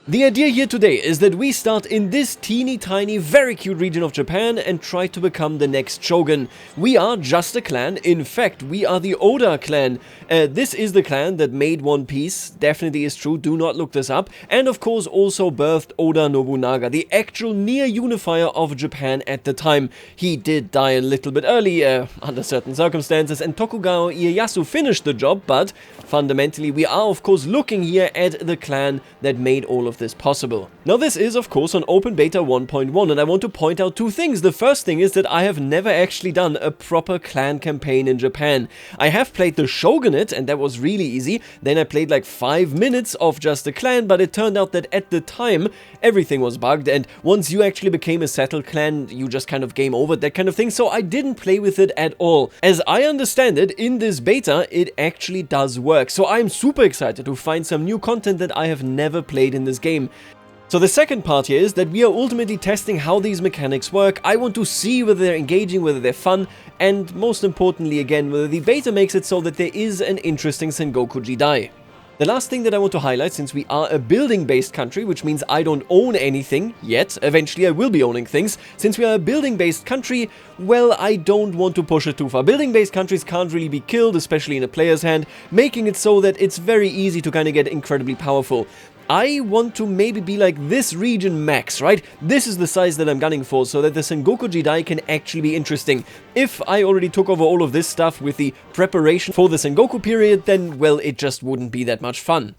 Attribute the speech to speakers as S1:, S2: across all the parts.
S1: The idea here today is that we start in this teeny tiny, very cute region of Japan and try to become the next shogun. We are just a clan. In fact, we are the Oda clan. This is the clan that made One Piece. Definitely is true. Do not look this up. And of course also birthed Oda Nobunaga, the actual near unifier of Japan at the time. He did die a little bit early under certain circumstances, and Tokugawa Ieyasu finished the job, but fundamentally we are of course looking here at the clan that made all of this possible. Now this is of course on Open Beta 1.1, and I want to point out two things. The first thing is that I have never actually done a proper clan campaign in Japan. I have played the shogunate, and that was really easy. Then I played like 5 minutes of just a clan, but it turned out that at the time everything was bugged, and once you actually became a settled clan, you just kind of game over, that kind of thing, so I didn't play with it at all. As I understand it, in this beta, it actually does work, so I'm super excited to find some new content that I have never played in this game. So the second part here is that we are ultimately testing how these mechanics work. I want to see whether they're engaging, whether they're fun, and most importantly again, whether the beta makes it so that there is an interesting Sengoku Jidai. The last thing that I want to highlight, since we are a building-based country, which means I don't own anything yet, eventually I will be owning things, since we are a building-based country, well, I don't want to push it too far. Building-based countries can't really be killed, especially in a player's hand, making it so that it's very easy to kind of get incredibly powerful. I want to maybe be like this region max, right? This is the size that I'm gunning for, so that the Sengoku Jidai can actually be interesting. If I already took over all of this stuff with the preparation for the Sengoku period, then, well, it just wouldn't be that much fun.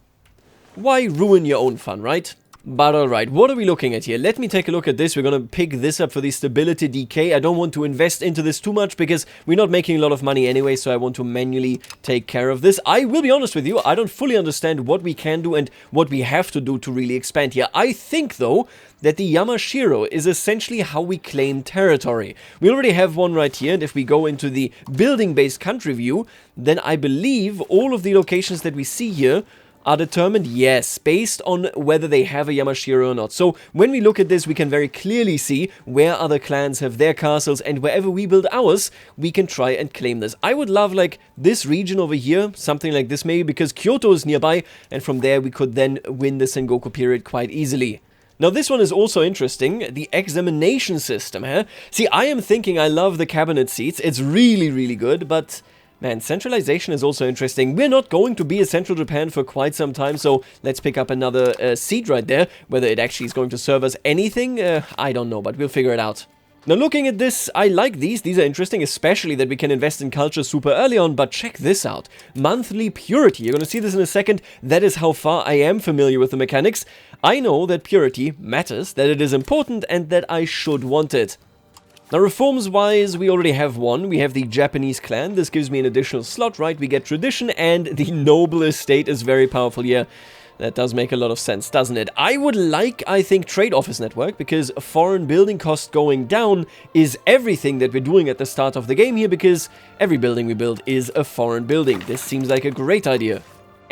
S1: Why ruin your own fun, right? But alright, what are we looking at here? Let me take a look at this. We're gonna pick this up for the stability decay. I don't want to invest into this too much because we're not making a lot of money anyway, so I want to manually take care of this. I will be honest with you, I don't fully understand what we can do and what we have to do to really expand here. I think, though, that the Yamashiro is essentially how we claim territory. We already have one right here, and if we go into the building-based country view, then I believe all of the locations that we see here are determined, yes, based on whether they have a Yamashiro or not. So when we look at this, we can very clearly see where other clans have their castles, and wherever we build ours, we can try and claim this. I would love like this region over here, something like this maybe, because Kyoto is nearby, and from there we could then win the Sengoku period quite easily. Now this one is also interesting, the examination system, huh? See, I am thinking I love the cabinet seats, it's really, really good, but man, centralization is also interesting. We're not going to be a central Japan for quite some time, so let's pick up another seat right there. Whether it actually is going to serve us anything, I don't know, but we'll figure it out. Now looking at this, I like these. These are interesting, especially that we can invest in culture super early on, but check this out. Monthly purity. You're going to see this in a second. That is how far I am familiar with the mechanics. I know that purity matters, that it is important, and that I should want it. Now, reforms-wise, we already have one. We have the Japanese clan. This gives me an additional slot, right? We get tradition, and the noble estate is very powerful here. That does make a lot of sense, doesn't it? I would like, I think, trade office network, because foreign building cost going down is everything that we're doing at the start of the game here, because every building we build is a foreign building. This seems like a great idea.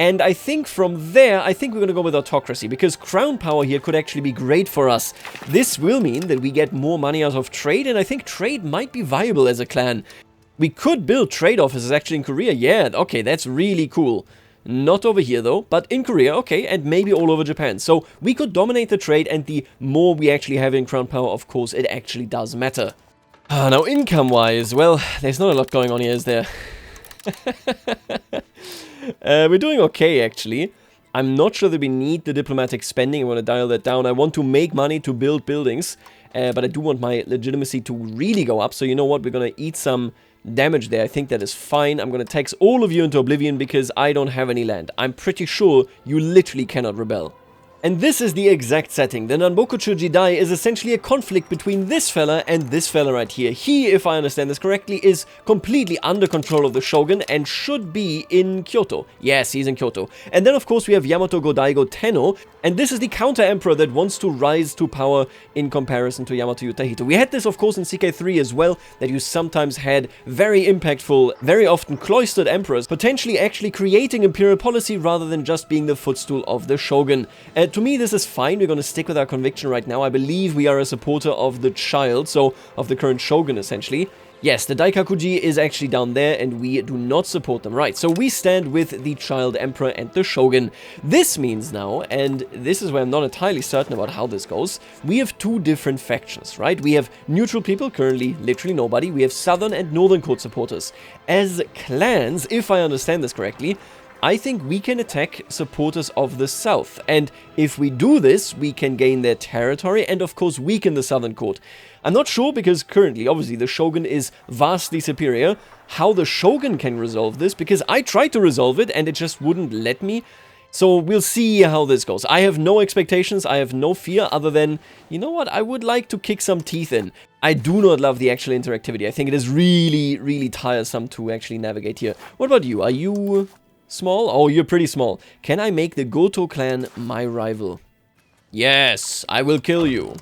S1: And I think from there, I think we're going to go with autocracy, because crown power here could actually be great for us. This will mean that we get more money out of trade, and I think trade might be viable as a clan. We could build trade offices actually in Korea. Yeah, okay, that's really cool. Not over here though, but in Korea, okay, and maybe all over Japan. So we could dominate the trade, and the more we actually have in crown power, of course, it actually does matter. Now, income-wise, well, there's not a lot going on here, is there? We're doing okay, actually. I'm not sure that we need the diplomatic spending. I want to dial that down. I want to make money to build buildings, but I do want my legitimacy to really go up. So you know what? We're going to eat some damage there. I think that is fine. I'm going to tax all of you into oblivion because I don't have any land. I'm pretty sure you literally cannot rebel. And this is the exact setting. The Nanbokucho Jidai is essentially a conflict between this fella and this fella right here. He, if I understand this correctly, is completely under control of the shogun and should be in Kyoto. Yes, he's in Kyoto. And then, of course, we have Yamato Godaigo Tenno, and this is the counter-emperor that wants to rise to power in comparison to Yamato Yutahito. We had this, of course, in CK3 as well, that you sometimes had very impactful, very often cloistered emperors, potentially actually creating imperial policy rather than just being the footstool of the shogun. To me, this is fine. We're going to stick with our conviction right now. I believe we are a supporter of the child, so of the current shogun, essentially. Yes, the Daikakuji is actually down there and we do not support them. Right, so we stand with the Child Emperor and the Shogun. This means now, and this is where I'm not entirely certain about how this goes, we have two different factions, right? We have neutral people, currently literally nobody. We have Southern and Northern Court supporters. As clans, if I understand this correctly, I think we can attack supporters of the South, and if we do this, we can gain their territory and of course weaken the Southern Court. I'm not sure because currently, obviously, the Shogun is vastly superior, how the Shogun can resolve this, because I tried to resolve it and it just wouldn't let me. So we'll see how this goes. I have no expectations, I have no fear other than, you know what, I would like to kick some teeth in. I do not love the actual interactivity. I think it is really, really tiresome to actually navigate here. What about you? Are you small? Oh, you're pretty small. Can I make the Goto clan my rival? Yes, I will kill you.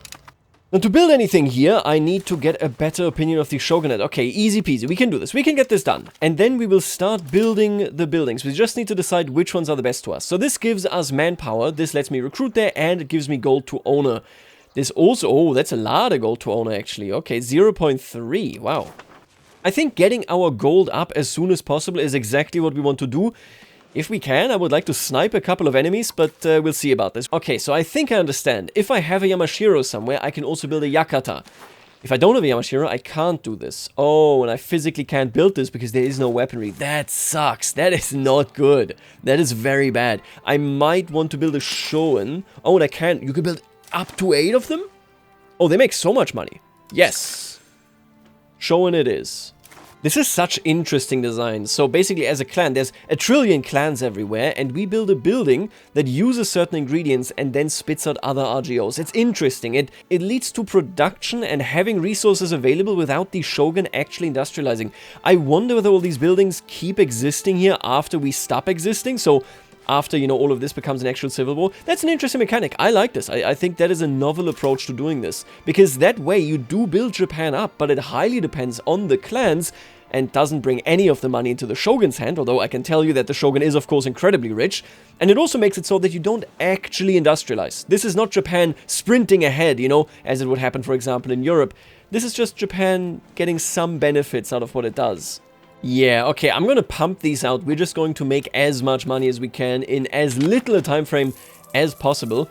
S1: Now, to build anything here, I need to get a better opinion of the shogunate. Okay, easy peasy. We can do this. We can get this done. And then we will start building the buildings. We just need to decide which ones are the best to us. So this gives us manpower. This lets me recruit there, and it gives me gold to owner. This also... Oh, that's a lot of gold to owner, actually. Okay, 0.3. Wow. I think getting our gold up as soon as possible is exactly what we want to do. If we can, I would like to snipe a couple of enemies, but we'll see about this. Okay, so I think I understand. If I have a Yamashiro somewhere, I can also build a Yakata. If I don't have a Yamashiro, I can't do this. Oh, and I physically can't build this because there is no weaponry. That sucks. That is not good. That is very bad. I might want to build a Shoin. Oh, and I can. You can build up to 8 of them? Oh, they make so much money. Yes. Shoin it is. This is such interesting design. So basically, as a clan, there's a trillion clans everywhere, and we build a building that uses certain ingredients and then spits out other RGOs. It's interesting. It leads to production and having resources available without the shogun actually industrializing. I wonder whether all these buildings keep existing here after we stop existing. So after, you know, all of this becomes an actual civil war. That's an interesting mechanic. I like this. I think that is a novel approach to doing this. Because that way you do build Japan up, but it highly depends on the clans and doesn't bring any of the money into the shogun's hand, although I can tell you that the shogun is, of course, incredibly rich. And it also makes it so that you don't actually industrialize. This is not Japan sprinting ahead, you know, as it would happen, for example, in Europe. This is just Japan getting some benefits out of what it does. Yeah, okay, I'm gonna pump these out. We're just going to make as much money as we can in as little a time frame as possible.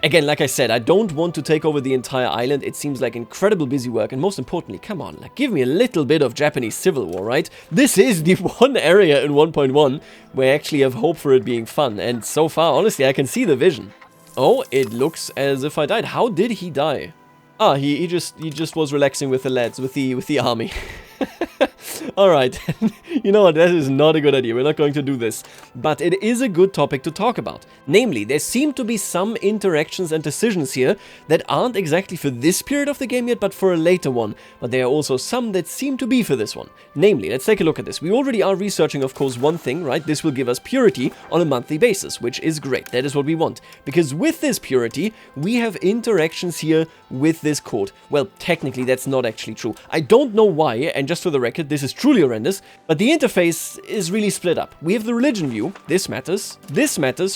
S1: Again, like I said, I don't want to take over the entire island. It seems like incredible busy work, and most importantly, come on, like, give me a little bit of Japanese civil war, right? This is the one area in 1.1 where I actually have hope for it being fun, and so far, honestly, I can see the vision. Oh, it looks as if I died. How did he die? Ah, he just was relaxing with the lads, with the army. Alright, you know what, that is not a good idea, we're not going to do this. But it is a good topic to talk about. Namely, there seem to be some interactions and decisions here that aren't exactly for this period of the game yet, but for a later one. But there are also some that seem to be for this one. Namely, let's take a look at this. We already are researching, of course, one thing, right? This will give us purity on a monthly basis, which is great. That is what we want. Because with this purity, we have interactions here with this court. Well, technically, that's not actually true. I don't know why, and just for the record, this is truly horrendous, but the interface is really split up. We have the religion view, this matters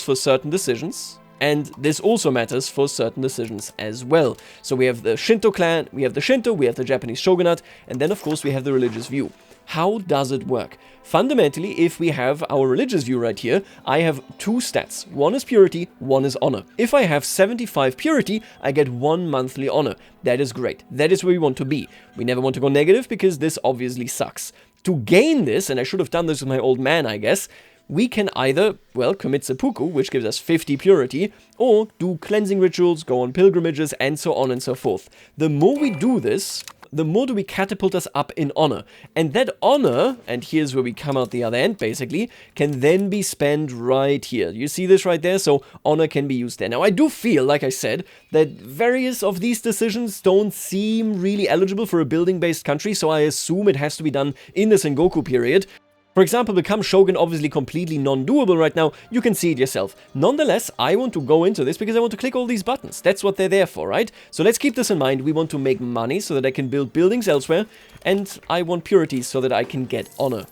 S1: for certain decisions, and this also matters for certain decisions as well. So we have the Shinto clan, we have the Shinto, we have the Japanese shogunate, and then of course we have the religious view. How does it work? Fundamentally, if we have our religious view right here, I have two stats. One is purity, one is honor. If I have 75 purity, I get 1 monthly honor. That is great. That is where we want to be. We never want to go negative because this obviously sucks. To gain this, and I should have done this with my old man, I guess, we can either, well, commit seppuku, which gives us 50 purity, or do cleansing rituals, go on pilgrimages, and so on and so forth. The more we do this, the more do we catapult us up in honor. And that honor, and here's where we come out the other end basically, can then be spent right here. You see this right there? So honor can be used there. Now I do feel, like I said, that various of these decisions don't seem really eligible for a building-based country, so I assume it has to be done in the Sengoku period. For example, become shogun, obviously completely non-doable right now, you can see it yourself. Nonetheless, I want to go into this because I want to click all these buttons. That's what they're there for, right? So let's keep this in mind. We want to make money so that I can build buildings elsewhere, and I want purity so that I can get honor.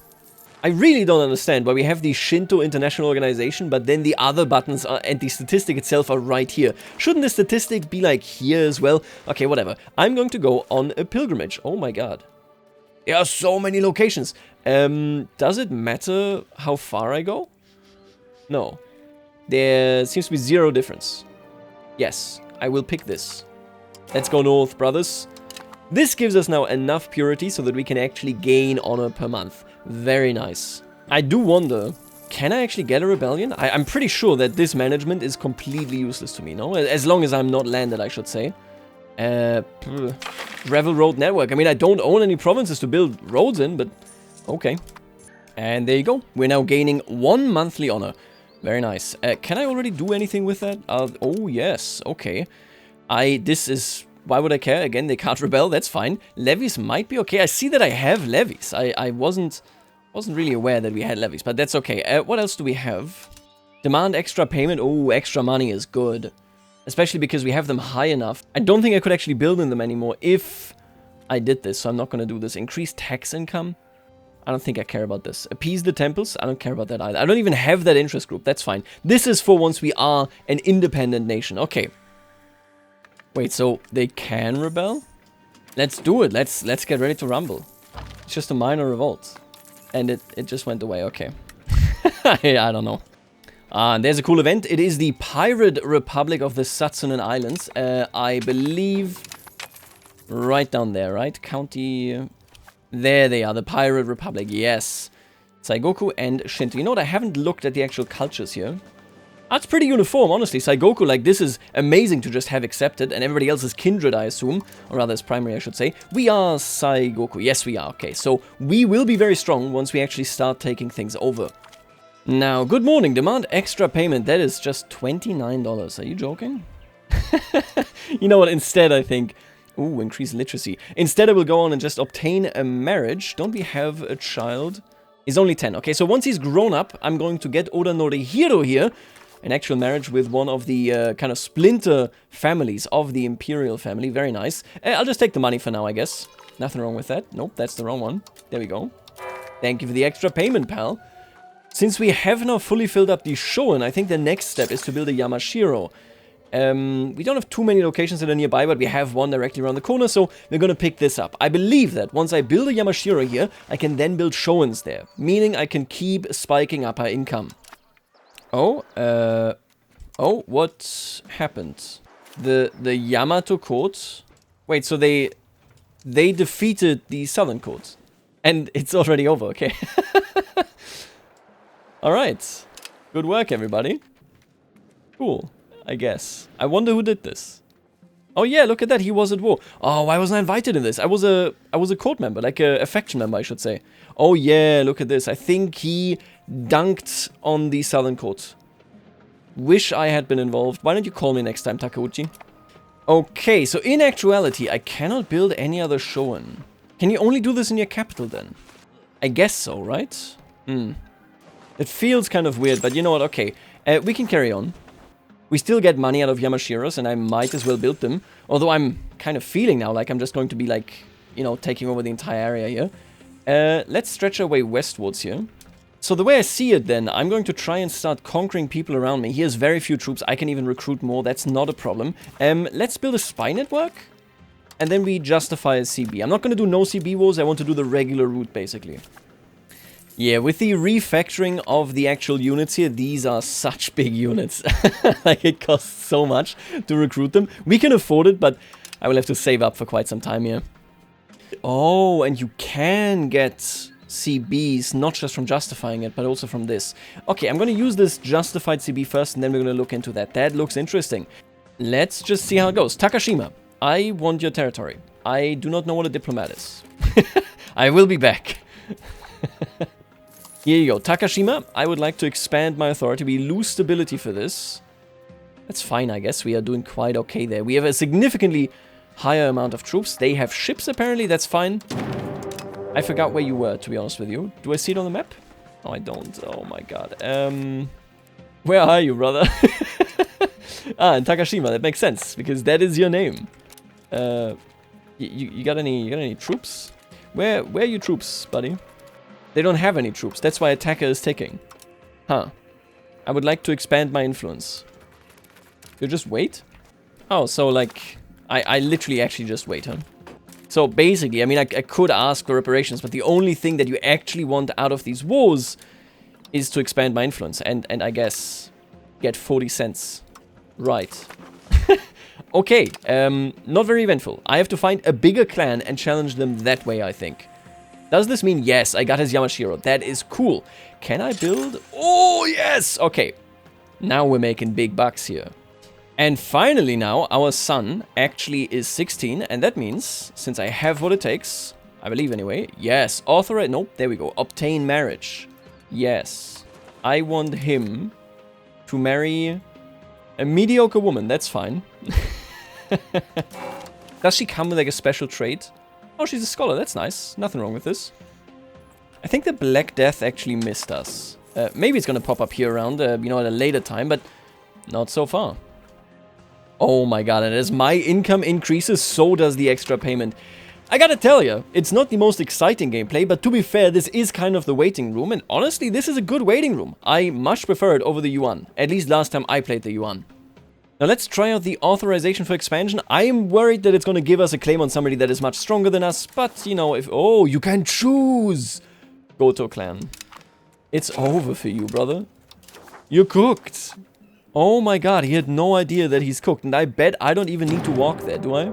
S1: I really don't understand why we have the Shinto International Organization, but then the other buttons and the statistic itself are right here. Shouldn't the statistic be like here as well? Okay, whatever. I'm going to go on a pilgrimage. Oh my god. There are so many locations. Does it matter how far I go? No. There seems to be zero difference. Yes, I will pick this. Let's go north, brothers. This gives us now enough purity so that we can actually gain honor per month. Very nice. I do wonder, can I actually get a rebellion? I'm pretty sure that this management is completely useless to me, no? As long as I'm not landed, I should say. Gravel road network. I mean, I don't own any provinces to build roads in, but okay. And there you go. We're now gaining 1 monthly honor. Very nice. Can I already do anything with that? Oh, yes. Okay. This is... Why would I care? Again, they can't rebel. That's fine. Levies might be okay. I see that I have levies. I wasn't really aware that we had levies, but that's okay. What else do we have? Demand extra payment. Oh, extra money is good. Especially because we have them high enough. I don't think I could actually build in them anymore if I did this, so I'm not going to do this. Increase tax income. I don't think I care about this. Appease the temples. I don't care about that either. I don't even have that interest group. That's fine. This is for once we are an independent nation. Okay. Wait, so they can rebel? Let's do it. Let's get ready to rumble. It's just a minor revolt. And it just went away. Okay. I don't know. And there's a cool event. It is the Pirate Republic of the Satsunan Islands. I believe right down there, right? County... There they are, the Pirate Republic, yes. Sengoku and Shinto. You know what, I haven't looked at the actual cultures here. That's pretty uniform, honestly. Sengoku, like, this is amazing to just have accepted, and everybody else is kindred, I assume. Or rather, it's primary, I should say. We are Sengoku. Yes, we are. Okay, so we will be very strong once we actually start taking things over. Now, good morning. Demand extra payment. That is just $29. Are you joking? You know what, instead, I think... Ooh, increase literacy. Instead, I will go on and just obtain a marriage. Don't we have a child? He's only 10. Okay, so once he's grown up, I'm going to get Oda Norihiro here. An actual marriage with one of the kind of splinter families of the Imperial family. Very nice. I'll just take the money for now, I guess. Nothing wrong with that. Nope, that's the wrong one. There we go. Thank you for the extra payment, pal. Since we have now fully filled up the Shogun, I think the next step is to build a Yamashiro. We don't have too many locations that are nearby, but we have one directly around the corner, so we're gonna pick this up. I believe that once I build a Yamashiro here, I can then build Shoguns there, meaning I can keep spiking up our income. Oh, what happened? The Yamato court? Wait, so they defeated the Southern court, and it's already over, okay. Alright, good work, everybody. Cool. I guess. I wonder who did this. Oh yeah, look at that, he was at war. Oh, why wasn't I invited in this? I was a court member, like a faction member, I should say. Oh yeah, look at this. I think he dunked on the Southern Court. Wish I had been involved. Why don't you call me next time, Takeuchi? Okay, so in actuality, I cannot build any other shogun. Can you only do this in your capital then? I guess so, right? It feels kind of weird, but you know what? Okay, we can carry on. We still get money out of Yamashiros, and I might as well build them. Although I'm kind of feeling now like I'm just going to be like, you know, taking over the entire area here. Let's stretch our way westwards here. So the way I see it then, I'm going to try and start conquering people around me. He has very few troops. I can even recruit more. That's not a problem. Let's build a spy network. And then we justify a CB. I'm not going to do no CB wars. I want to do the regular route, basically. Yeah, with the refactoring of the actual units here, these are such big units. Like, it costs so much to recruit them. We can afford it, but I will have to save up for quite some time here. Oh, and you can get CBs, not just from justifying it, but also from this. Okay, I'm going to use this justified CB first, and then we're going to look into that. That looks interesting. Let's just see how it goes. Takashima, I want your territory. I do not know what a diplomat is. I will be back. Here you go. Takashima, I would like to expand my authority. We lose stability for this. That's fine, I guess. We are doing quite okay there. We have a significantly higher amount of troops. They have ships, apparently. That's fine. I forgot where you were, to be honest with you. Do I see it on the map? Oh, I don't. Oh, my God. Where are you, brother? In Takashima. That makes sense, because that is your name. You got any troops? Where are your troops, buddy? They don't have any troops. That's why attacker is ticking. Huh. I would like to expand my influence. You just wait? Oh, so like... I literally actually just wait, huh? So basically, I mean, I could ask for reparations, but the only thing that you actually want out of these wars is to expand my influence and I guess get 40 cents. Right. Okay, not very eventful. I have to find a bigger clan and challenge them that way, I think. Does this mean, yes, I got his Yamashiro. That is cool. Can I build? Oh, yes! Okay, now we're making big bucks here. And finally now, our son actually is 16, and that means, since I have what it takes, I believe anyway, yes, authorize, nope, there we go, obtain marriage. Yes, I want him to marry a mediocre woman, that's fine. Does she come with like a special trait? Oh, she's a scholar, that's nice, nothing wrong with this. I think the Black Death actually missed us. Maybe it's gonna pop up here around, you know, at a later time, but not so far. Oh my god, and as my income increases, so does the extra payment. I gotta tell you, it's not the most exciting gameplay, but to be fair, this is kind of the waiting room, and honestly, this is a good waiting room. I much prefer it over the yuan, at least last time I played the yuan. Now let's try out the authorization for expansion. I am worried that it's gonna give us a claim on somebody that is much stronger than us, but you know, if... Oh, you can choose! Goto clan. It's over for you, brother. You're cooked. Oh my god, he had no idea that he's cooked, and I bet I don't even need to walk there, do I?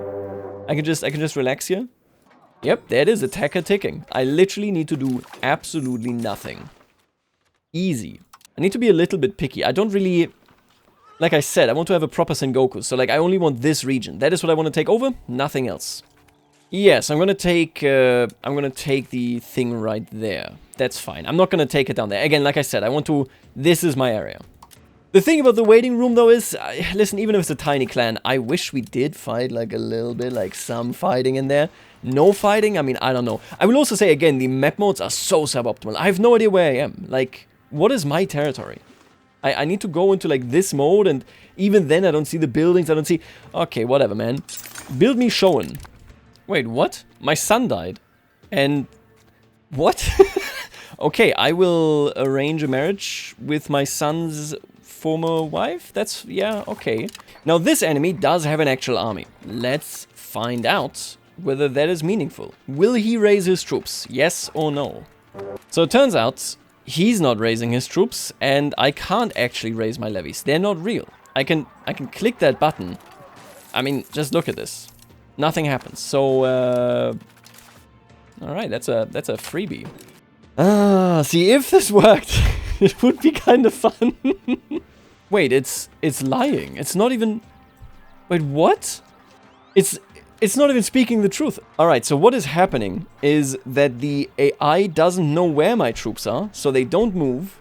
S1: I can just relax here? Yep, there it is, attacker ticking. I literally need to do absolutely nothing. Easy. I need to be a little bit picky. I don't really... Like I said, I want to have a proper Sengoku, so like I only want this region. That is what I want to take over, nothing else. Yes, I'm gonna take the thing right there. That's fine. I'm not gonna take it down there. Again, like I said, I want to... This is my area. The thing about the waiting room, though, is... listen, even if it's a tiny clan, I wish we did fight, like, a little bit, like, some fighting in there. No fighting? I mean, I don't know. I will also say, again, the map modes are so suboptimal. I have no idea where I am. Like, what is my territory? I need to go into, like, this mode, and even then I don't see the buildings, I don't see... Okay, whatever, man. Build me Shogun. Wait, what? My son died. And... What? Okay, I will arrange a marriage with my son's... former wife? That's... yeah, okay. Now, this enemy does have an actual army. Let's find out whether that is meaningful. Will he raise his troops? Yes or no? So it turns out he's not raising his troops, and I can't actually raise my levies. They're not real. I can click that button. I mean, just look at this. Nothing happens. So, alright, that's a freebie. Ah, see, if this worked... It would be kind of fun. Wait, it's lying. It's not even... Wait, what? It's not even speaking the truth. Alright, so what is happening is that the AI doesn't know where my troops are, so they don't move.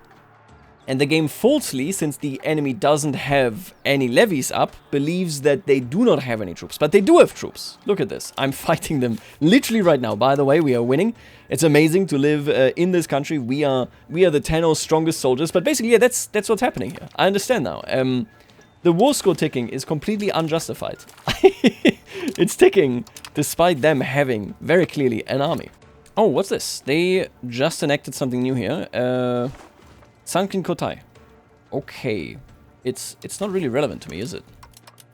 S1: And the game falsely, since the enemy doesn't have any levies up, believes that they do not have any troops. But they do have troops. Look at this. I'm fighting them literally right now. By the way, we are winning. It's amazing to live in this country. We are the Tenno's strongest soldiers. But basically, yeah, that's what's happening here. I understand now. The war score ticking is completely unjustified. It's ticking despite them having very clearly an army. Oh, what's this? They just enacted something new here. Sunken Kotai. Okay. It's not really relevant to me, is it?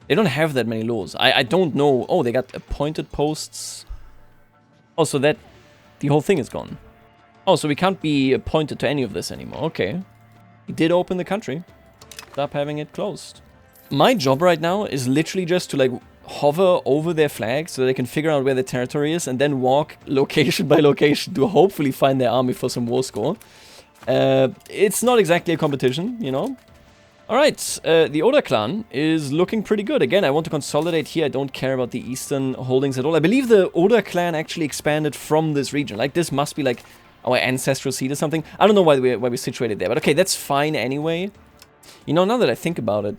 S1: They don't have that many laws. I don't know. Oh, they got appointed posts. Oh, so that... The whole thing is gone. Oh, so we can't be appointed to any of this anymore. Okay. We did open the country. Stop having it closed. My job right now is literally just to, like, hover over their flag so they can figure out where their territory is and then walk location by location to hopefully find their army for some war score. It's not exactly a competition, you know. Alright, the Oda clan is looking pretty good. Again, I want to consolidate here. I don't care about the eastern holdings at all. I believe the Oda clan actually expanded from this region. Like, this must be like our ancestral seat or something. I don't know why we're situated there, but okay, that's fine anyway. You know, now that I think about it,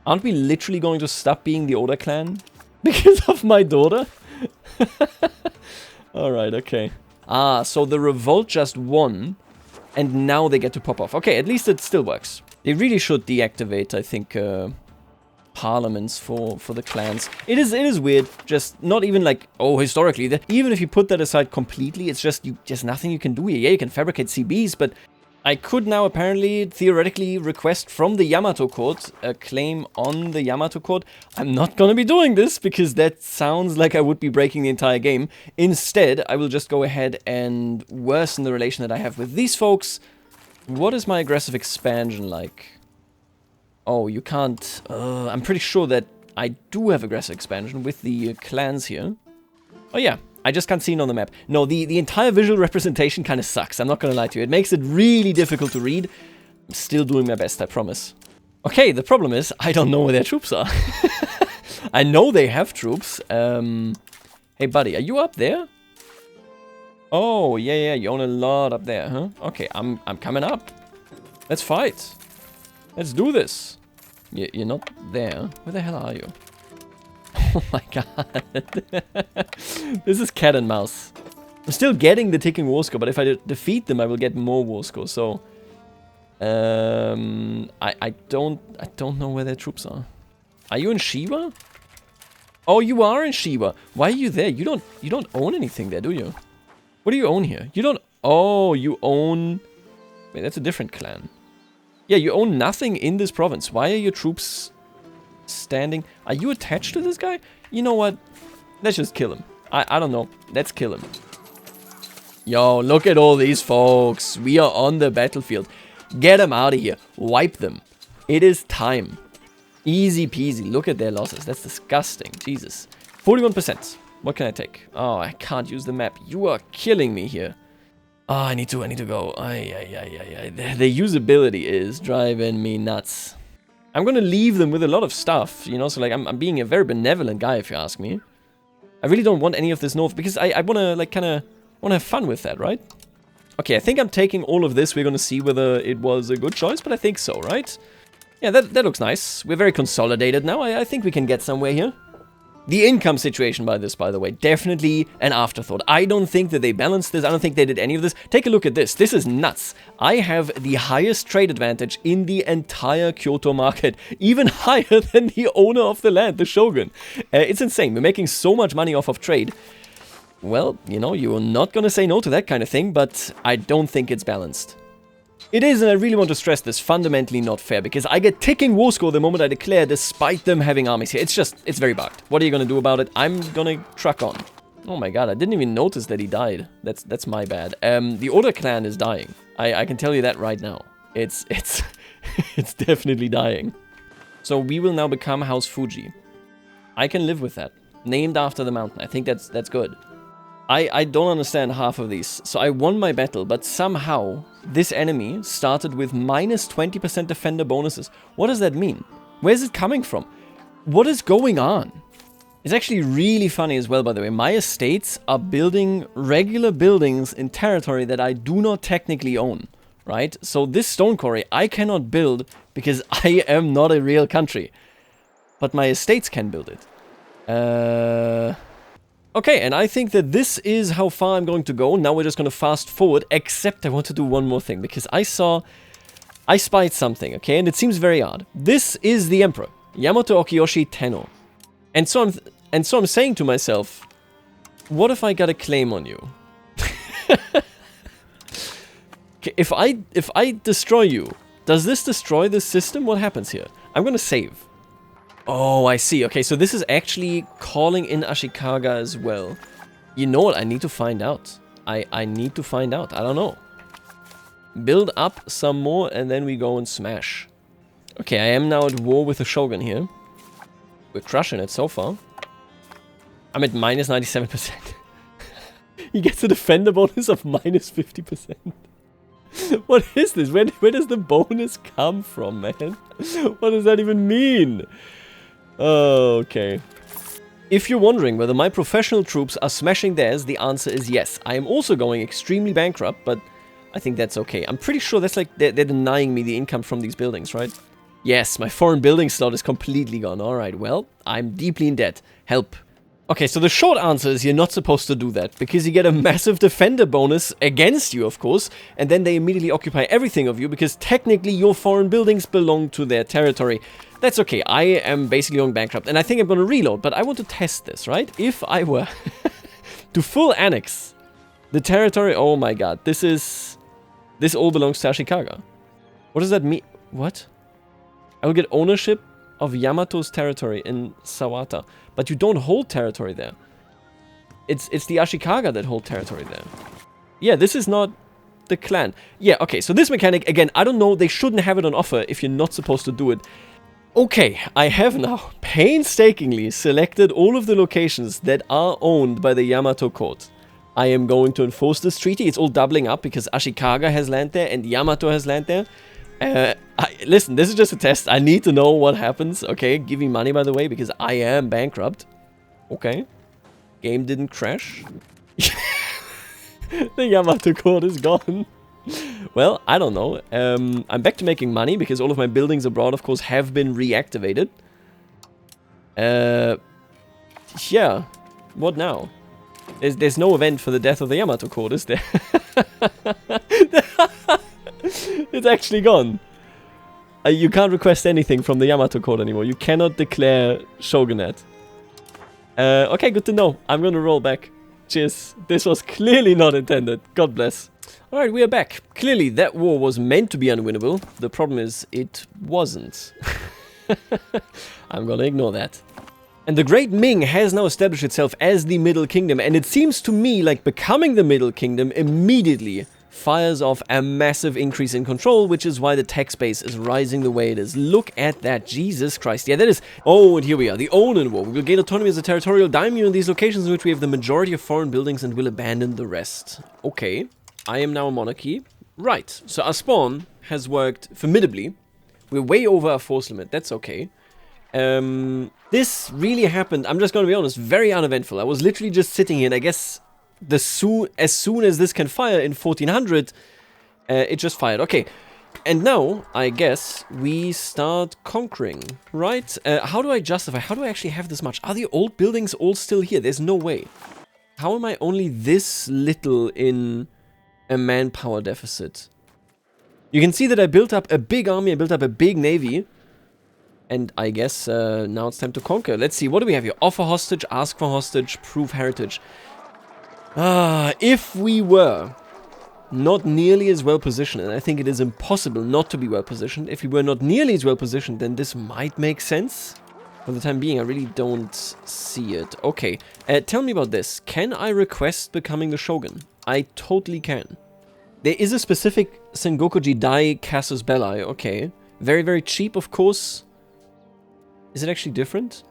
S1: aren't we literally going to stop being the Oda clan because of my daughter? Alright, okay. Ah, so the revolt just won. And now they get to pop off. Okay, at least it still works. They really should deactivate, I think, parliaments for the clans. It is weird, just not even like, oh, historically, even if you put that aside completely, it's just nothing you can do here. Yeah, you can fabricate CBs, but I could now apparently, theoretically, request from the Yamato court a claim on the Yamato court. I'm not gonna be doing this because that sounds like I would be breaking the entire game. Instead, I will just go ahead and worsen the relation that I have with these folks. What is my aggressive expansion like? Oh, you can't... I'm pretty sure that I do have aggressive expansion with the clans here. Oh yeah, I just can't see it on the map. No, the entire visual representation kind of sucks. I'm not gonna lie to you. It makes it really difficult to read. I'm still doing my best, I promise. Okay, the problem is, I don't know where their troops are. I know they have troops. Hey, buddy, are you up there? Oh, yeah, you own a lot up there, huh? Okay, I'm coming up. Let's fight. Let's do this. You're not there. Where the hell are you? Oh my god. This is cat and mouse. I'm still getting the ticking war score, but if I defeat them, I will get more war score. So, I don't know where their troops are. Are you in Shiba? Oh, you are in Shiba. Why are you there? You don't own anything there, do you? What do you own here? You don't... Oh, you own... Wait, that's a different clan. Yeah, you own nothing in this province. Why are your troops standing? Are you attached to this guy? You know what? Let's just kill him. I don't know. Let's kill him. Yo, look at all these folks. We are on the battlefield. Get them out of here. Wipe them. It is time. Easy peasy. Look at their losses. That's disgusting. Jesus. 41%. What can I take? Oh, I can't use the map. You are killing me here. Oh, I need to go. The usability is driving me nuts. I'm gonna leave them with a lot of stuff, you know, so like I'm being a very benevolent guy if you ask me. I really don't want any of this north because I wanna like kinda wanna have fun with that, right? Okay, I think I'm taking all of this. We're gonna see whether it was a good choice, but I think so, right? Yeah, that looks nice. We're very consolidated now. I think we can get somewhere here. The income situation by the way, definitely an afterthought. I don't think that they balanced this. I don't think they did any of this. Take a look at this. This is nuts. I have the highest trade advantage in the entire Kyoto market, even higher than the owner of the land, the shogun. It's insane. We're making so much money off of trade. Well, you know, you're not gonna say no to that kind of thing, but I don't think it's balanced. It is, and I really want to stress this, fundamentally not fair, because I get ticking war score the moment I declare, despite them having armies here. It's very bugged. What are you gonna do about it? I'm gonna truck on. Oh my god, I didn't even notice that he died. That's my bad. The Oda clan is dying. I can tell you that right now. It's it's definitely dying. So we will now become House Fuji. I can live with that. Named after the mountain. I think that's good. I don't understand half of these. So I won my battle, but somehow this enemy started with minus 20% defender bonuses. What does that mean? Where's it coming from? What is going on? It's actually really funny as well, by the way. My estates are building regular buildings in territory that I do not technically own, right? So this stone quarry I cannot build because I am not a real country. But my estates can build it. Okay, and I think that this is how far I'm going to go. Now we're just going to fast forward, except I want to do one more thing, because I spied something, okay, and it seems very odd. This is the Emperor, Yamato Okiyoshi Tenno. And so I'm saying to myself, what if I got a claim on you? Okay, if I destroy you, does this destroy this system? What happens here? I'm going to save. Oh, I see. Okay, so this is actually calling in Ashikaga as well. You know what? I need to find out. I need to find out. I don't know. Build up some more and then we go and smash. Okay, I am now at war with the Shogun here. We're crushing it so far. I'm at minus 97%. He gets a defender bonus of minus 50%. What is this? Where does the bonus come from, man? What does that even mean? Oh, okay. If you're wondering whether my professional troops are smashing theirs, the answer is yes. I am also going extremely bankrupt, but I think that's okay. I'm pretty sure that's like they're denying me the income from these buildings, right? Yes, my foreign building slot is completely gone. Alright, well, I'm deeply in debt. Help. Okay, so the short answer is you're not supposed to do that, because you get a massive defender bonus against you, of course, and then they immediately occupy everything of you, because technically your foreign buildings belong to their territory. That's okay, I am basically going bankrupt, and I think I'm going to reload, but I want to test this, right? If I were to full annex the territory, oh my god, this is This all belongs to Ashikaga. What does that mean? What? I will get ownership of Yamato's territory in Sawata. But you don't hold territory there. It's the Ashikaga that hold territory there. Yeah, this is not the clan. Yeah, okay, so this mechanic, again, I don't know, they shouldn't have it on offer if you're not supposed to do it. Okay, I have now painstakingly selected all of the locations that are owned by the Yamato court. I am going to enforce this treaty. It's all doubling up because Ashikaga has land there and Yamato has land there. Listen, this is just a test. I need to know what happens. Okay, give me money, by the way, because I am bankrupt. Okay. Game didn't crash. The Yamato court is gone. Well, I don't know. I'm back to making money because all of my buildings abroad, of course, have been reactivated. Yeah. What now? There's no event for the death of the Yamato court, is there? It's actually gone. You can't request anything from the Yamato court anymore. You cannot declare shogunate. Okay, good to know. I'm gonna roll back. Cheers. This was clearly not intended. God bless. Alright, we are back. Clearly, that war was meant to be unwinnable. The problem is, it wasn't. I'm gonna ignore that. And the Great Ming has now established itself as the Middle Kingdom, and it seems to me like becoming the Middle Kingdom immediately fires off a massive increase in control, which is why the tax base is rising the way it is. Look at that, Jesus Christ. Yeah, that is... Oh, and here we are, the Onan War. We will gain autonomy as a territorial daimyo in these locations in which we have the majority of foreign buildings and will abandon the rest. Okay, I am now a monarchy. Right, so our spawn has worked formidably. We're way over our force limit, that's okay. This really happened, I'm just gonna be honest, very uneventful. I was literally just sitting here and I guess as soon as this can fire in 1400, it just fired. Okay, and now, I guess, we start conquering, right? How do I justify, how do I actually have this much? Are the old buildings all still here? There's no way. How am I only this little in a manpower deficit? You can see that I built up a big army, I built up a big navy. And I guess now it's time to conquer. Let's see, what do we have here? Offer hostage, ask for hostage, prove heritage. If we were not nearly as well positioned, and I think it is impossible not to be well positioned, if we were not nearly as well positioned, then this might make sense. For the time being, I really don't see it. Okay, tell me about this. Can I request becoming the shogun? I totally can. There is a specific Sengoku Jidai casus belli. Okay, very, very cheap, of course. Is it actually different?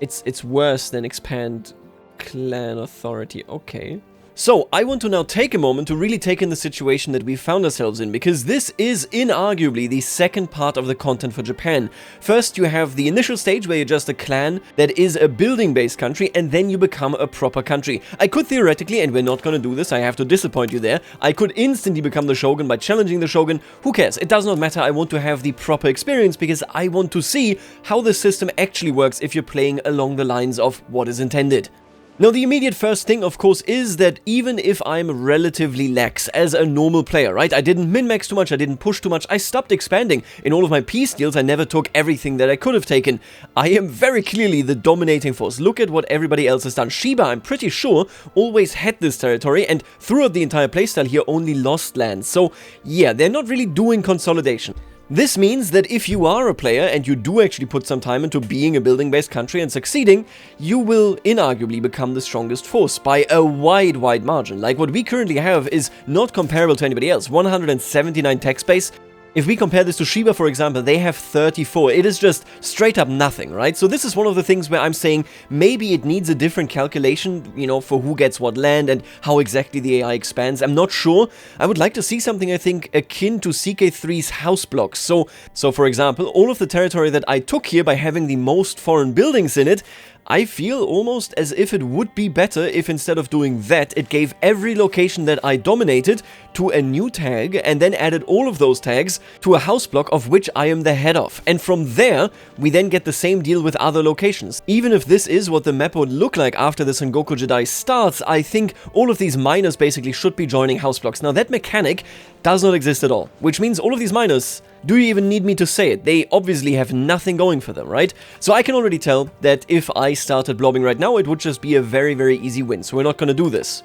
S1: It's worse than expand clan authority. Okay. So, I want to now take a moment to really take in the situation that we found ourselves in, because this is inarguably the second part of the content for Japan. First, you have the initial stage where you're just a clan that is a building-based country, and then you become a proper country. I could theoretically, and we're not gonna do this, I have to disappoint you there, I could instantly become the shogun by challenging the shogun. Who cares? It does not matter. I want to have the proper experience because I want to see how the system actually works if you're playing along the lines of what is intended. Now, the immediate first thing, of course, is that even if I'm relatively lax as a normal player, right? I didn't min-max too much, I didn't push too much, I stopped expanding. In all of my peace deals, I never took everything that I could have taken. I am very clearly the dominating force. Look at what everybody else has done. Shiba, I'm pretty sure, always had this territory, and throughout the entire playstyle here, only lost lands. So, yeah, they're not really doing consolidation. This means that if you are a player and you do actually put some time into being a building-based country and succeeding, you will inarguably become the strongest force by a wide, wide margin. Like what we currently have is not comparable to anybody else. 179 tech space. If we compare this to Shiba, for example, they have 34. It is just straight up nothing, right? So this is one of the things where I'm saying maybe it needs a different calculation, you know, for who gets what land and how exactly the AI expands. I'm not sure. I would like to see something, I think, akin to CK3's house blocks. So for example, all of the territory that I took here by having the most foreign buildings in it, I feel almost as if it would be better if instead of doing that, it gave every location that I dominated to a new tag and then added all of those tags to a house block of which I am the head of. And from there, we then get the same deal with other locations. Even if this is what the map would look like after the Sengoku Jidai starts, I think all of these miners basically should be joining house blocks. Now that mechanic does not exist at all, which means all of these miners, do you even need me to say it? They obviously have nothing going for them, right? So I can already tell that if I started blobbing right now, it would just be a very, very easy win. So we're not going to do this.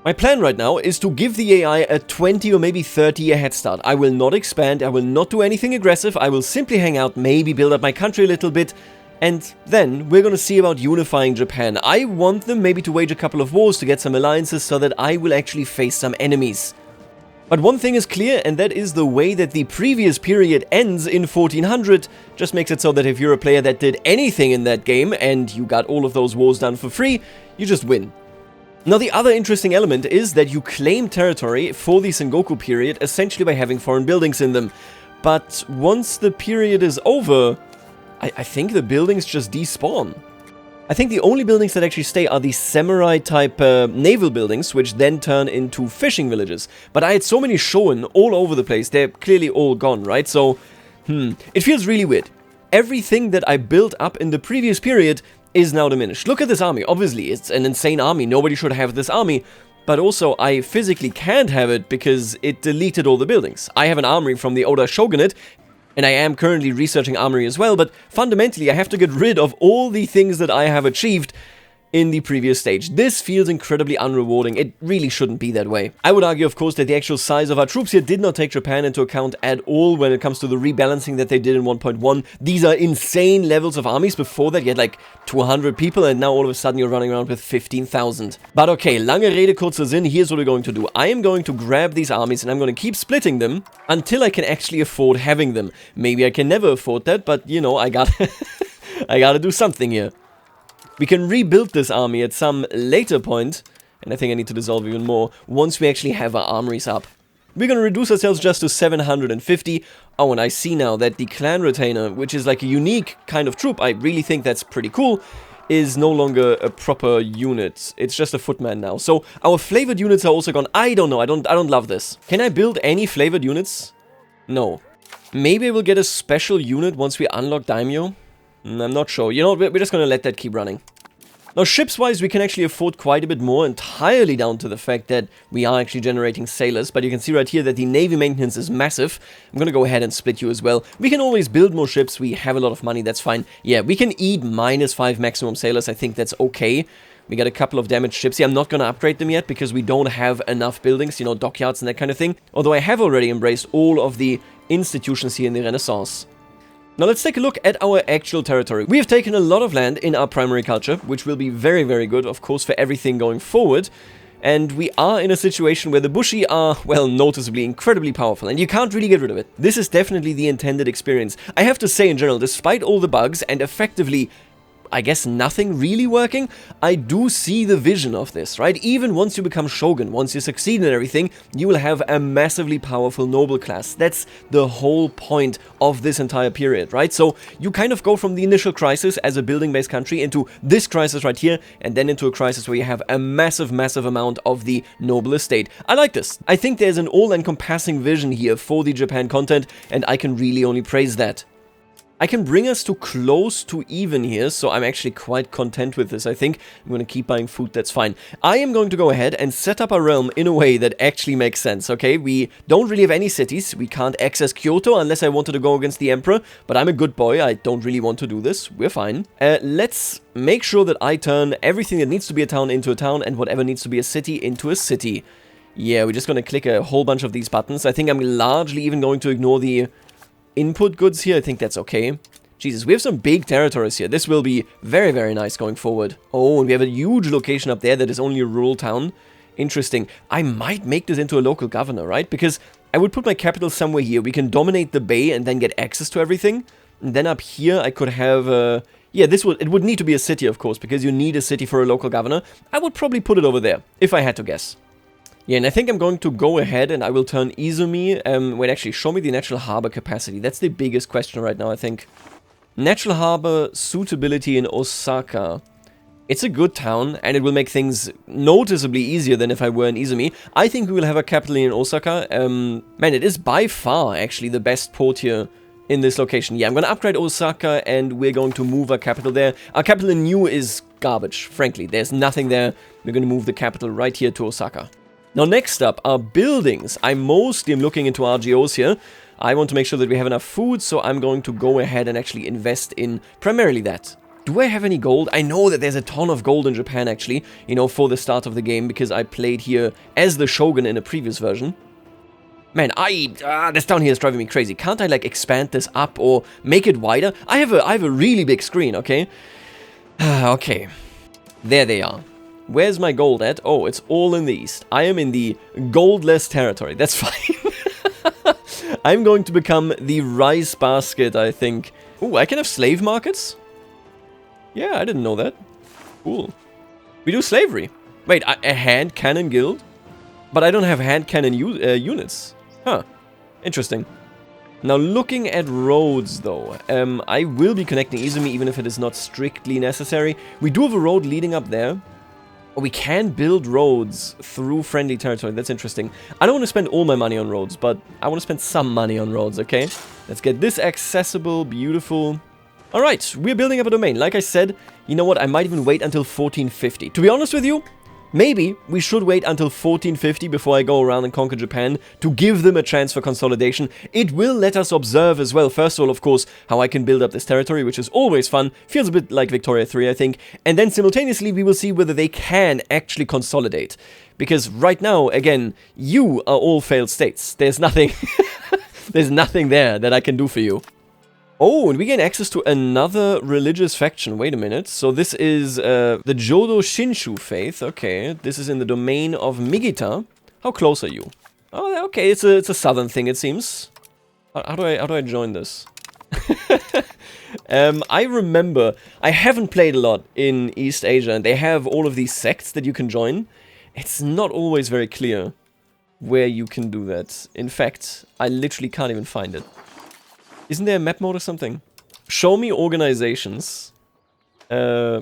S1: My plan right now is to give the AI a 20 or maybe 30-year head start. I will not expand, I will not do anything aggressive, I will simply hang out, maybe build up my country a little bit, and then we're gonna see about unifying Japan. I want them maybe to wage a couple of wars to get some alliances so that I will actually face some enemies. But one thing is clear, and that is the way that the previous period ends in 1400 just makes it so that if you're a player that did anything in that game and you got all of those wars done for free, you just win. Now, the other interesting element is that you claim territory for the Sengoku period essentially by having foreign buildings in them. But once the period is over, I think the buildings just despawn. I think the only buildings that actually stay are the samurai-type naval buildings, which then turn into fishing villages. But I had so many shown all over the place, they're clearly all gone, right? So, it feels really weird. Everything that I built up in the previous period is now diminished. Look at this army. Obviously, it's an insane army. Nobody should have this army. But also, I physically can't have it because it deleted all the buildings. I have an armory from the Oda shogunate, and I am currently researching armory as well, but fundamentally, I have to get rid of all the things that I have achieved in the previous stage. This feels incredibly unrewarding. It really shouldn't be that way. I would argue, of course, that the actual size of our troops here did not take Japan into account at all when it comes to the rebalancing that they did in 1.1. These are insane levels of armies. Before that, you had like 200 people, and now all of a sudden you're running around with 15,000. But okay, lange Rede, kurzer Sinn, here's what we're going to do. I am going to grab these armies, and I'm going to keep splitting them until I can actually afford having them. Maybe I can never afford that, but, you know, I gotta do something here. We can rebuild this army at some later point, and I think I need to dissolve even more, once we actually have our armories up. We're gonna reduce ourselves just to 750. Oh, and I see now that the clan retainer, which is like a unique kind of troop, I really think that's pretty cool, is no longer a proper unit. It's just a footman now. So our flavored units are also gone. I don't know, I don't love this. Can I build any flavored units? No. Maybe I will get a special unit once we unlock Daimyo? I'm not sure. You know, we're just gonna let that keep running. Now, ships-wise, we can actually afford quite a bit more, entirely down to the fact that we are actually generating sailors, but you can see right here that the navy maintenance is massive. I'm gonna go ahead and split you as well. We can always build more ships, we have a lot of money, that's fine. Yeah, we can eat -5 maximum sailors, I think that's okay. We got a couple of damaged ships here. I'm not gonna upgrade them yet, because we don't have enough buildings, you know, dockyards and that kind of thing. Although I have already embraced all of the institutions here in the Renaissance. Now let's take a look at our actual territory. We have taken a lot of land in our primary culture, which will be very, very good, of course, for everything going forward. And we are in a situation where the Bushi are, well, noticeably incredibly powerful, and you can't really get rid of it. This is definitely the intended experience. I have to say, in general, despite all the bugs and effectively, I guess, nothing really working, I do see the vision of this, right? Even once you become shogun, once you succeed in everything, you will have a massively powerful noble class. That's the whole point of this entire period, right? So you kind of go from the initial crisis as a building-based country into this crisis right here, and then into a crisis where you have a massive, massive amount of the noble estate. I like this. I think there's an all-encompassing vision here for the Japan content, and I can really only praise that. I can bring us to close to even here, so I'm actually quite content with this, I think. I'm going to keep buying food, that's fine. I am going to go ahead and set up a realm in a way that actually makes sense, okay? We don't really have any cities. We can't access Kyoto unless I wanted to go against the Emperor, but I'm a good boy. I don't really want to do this. We're fine. Let's make sure that I turn everything that needs to be a town into a town and whatever needs to be a city into a city. Yeah, we're just going to click a whole bunch of these buttons. I think I'm largely even going to ignore the input goods here. I think that's okay. Jesus, we have some big territories here. This will be very, very nice going forward. Oh, and we have a huge location up there that is only a rural town. Interesting. I might make this into a local governor, right? Because I would put my capital somewhere here. We can dominate the bay and then get access to everything. And then up here I could have yeah, it would need to be a city, of course, because you need a city for a local governor. I would probably put it over there, if I had to guess. Yeah, and I think I'm going to go ahead and I will turn Izumi, wait, actually, show me the natural harbor capacity. That's the biggest question right now, I think. Natural harbor suitability in Osaka. It's a good town, and it will make things noticeably easier than if I were in Izumi. I think we will have a capital in Osaka. Man, it is by far, actually, the best port here in this location. Yeah, I'm going to upgrade Osaka, and we're going to move our capital there. Our capital in New is garbage, frankly. There's nothing there. We're going to move the capital right here to Osaka. Now, next up are buildings. I mostly am looking into RGOs here. I want to make sure that we have enough food, so I'm going to go ahead and actually invest in primarily that. Do I have any gold? I know that there's a ton of gold in Japan, actually, you know, for the start of the game, because I played here as the Shogun in a previous version. Man, this down here is driving me crazy. Can't I, like, expand this up or make it wider? I have a really big screen, okay? Okay. There they are. Where's my gold at? Oh, it's all in the east. I am in the goldless territory. That's fine. I'm going to become the rice basket, I think. Ooh, I can have slave markets? Yeah, I didn't know that. Cool. We do slavery. Wait, a hand cannon guild? But I don't have hand cannon units. Huh. Interesting. Now, looking at roads, though, I will be connecting Izumi, even if it is not strictly necessary. We do have a road leading up there. We can build roads through friendly territory. That's interesting. I don't want to spend all my money on roads, but I want to spend some money on roads, okay? Let's get this accessible, beautiful. Alright, we're building up a domain. Like I said, you know what? I might even wait until 1450. To be honest with you, maybe we should wait until 1450 before I go around and conquer Japan to give them a chance for consolidation. It will let us observe as well, first of all, of course, how I can build up this territory, which is always fun. Feels a bit like Victoria 3, I think. And then simultaneously, we will see whether they can actually consolidate. Because right now, again, you are all failed states. There's nothing... there's nothing there that I can do for you. Oh, and we gain access to another religious faction. Wait a minute. So this is the Jodo Shinshu faith. Okay, this is in the domain of Migita. How close are you? Oh, okay. It's a southern thing, it seems. How do I join this? I remember I haven't played a lot in East Asia, and they have all of these sects that you can join. It's not always very clear where you can do that. In fact, I literally can't even find it. Isn't there a map mode or something? Show me organizations. Yeah,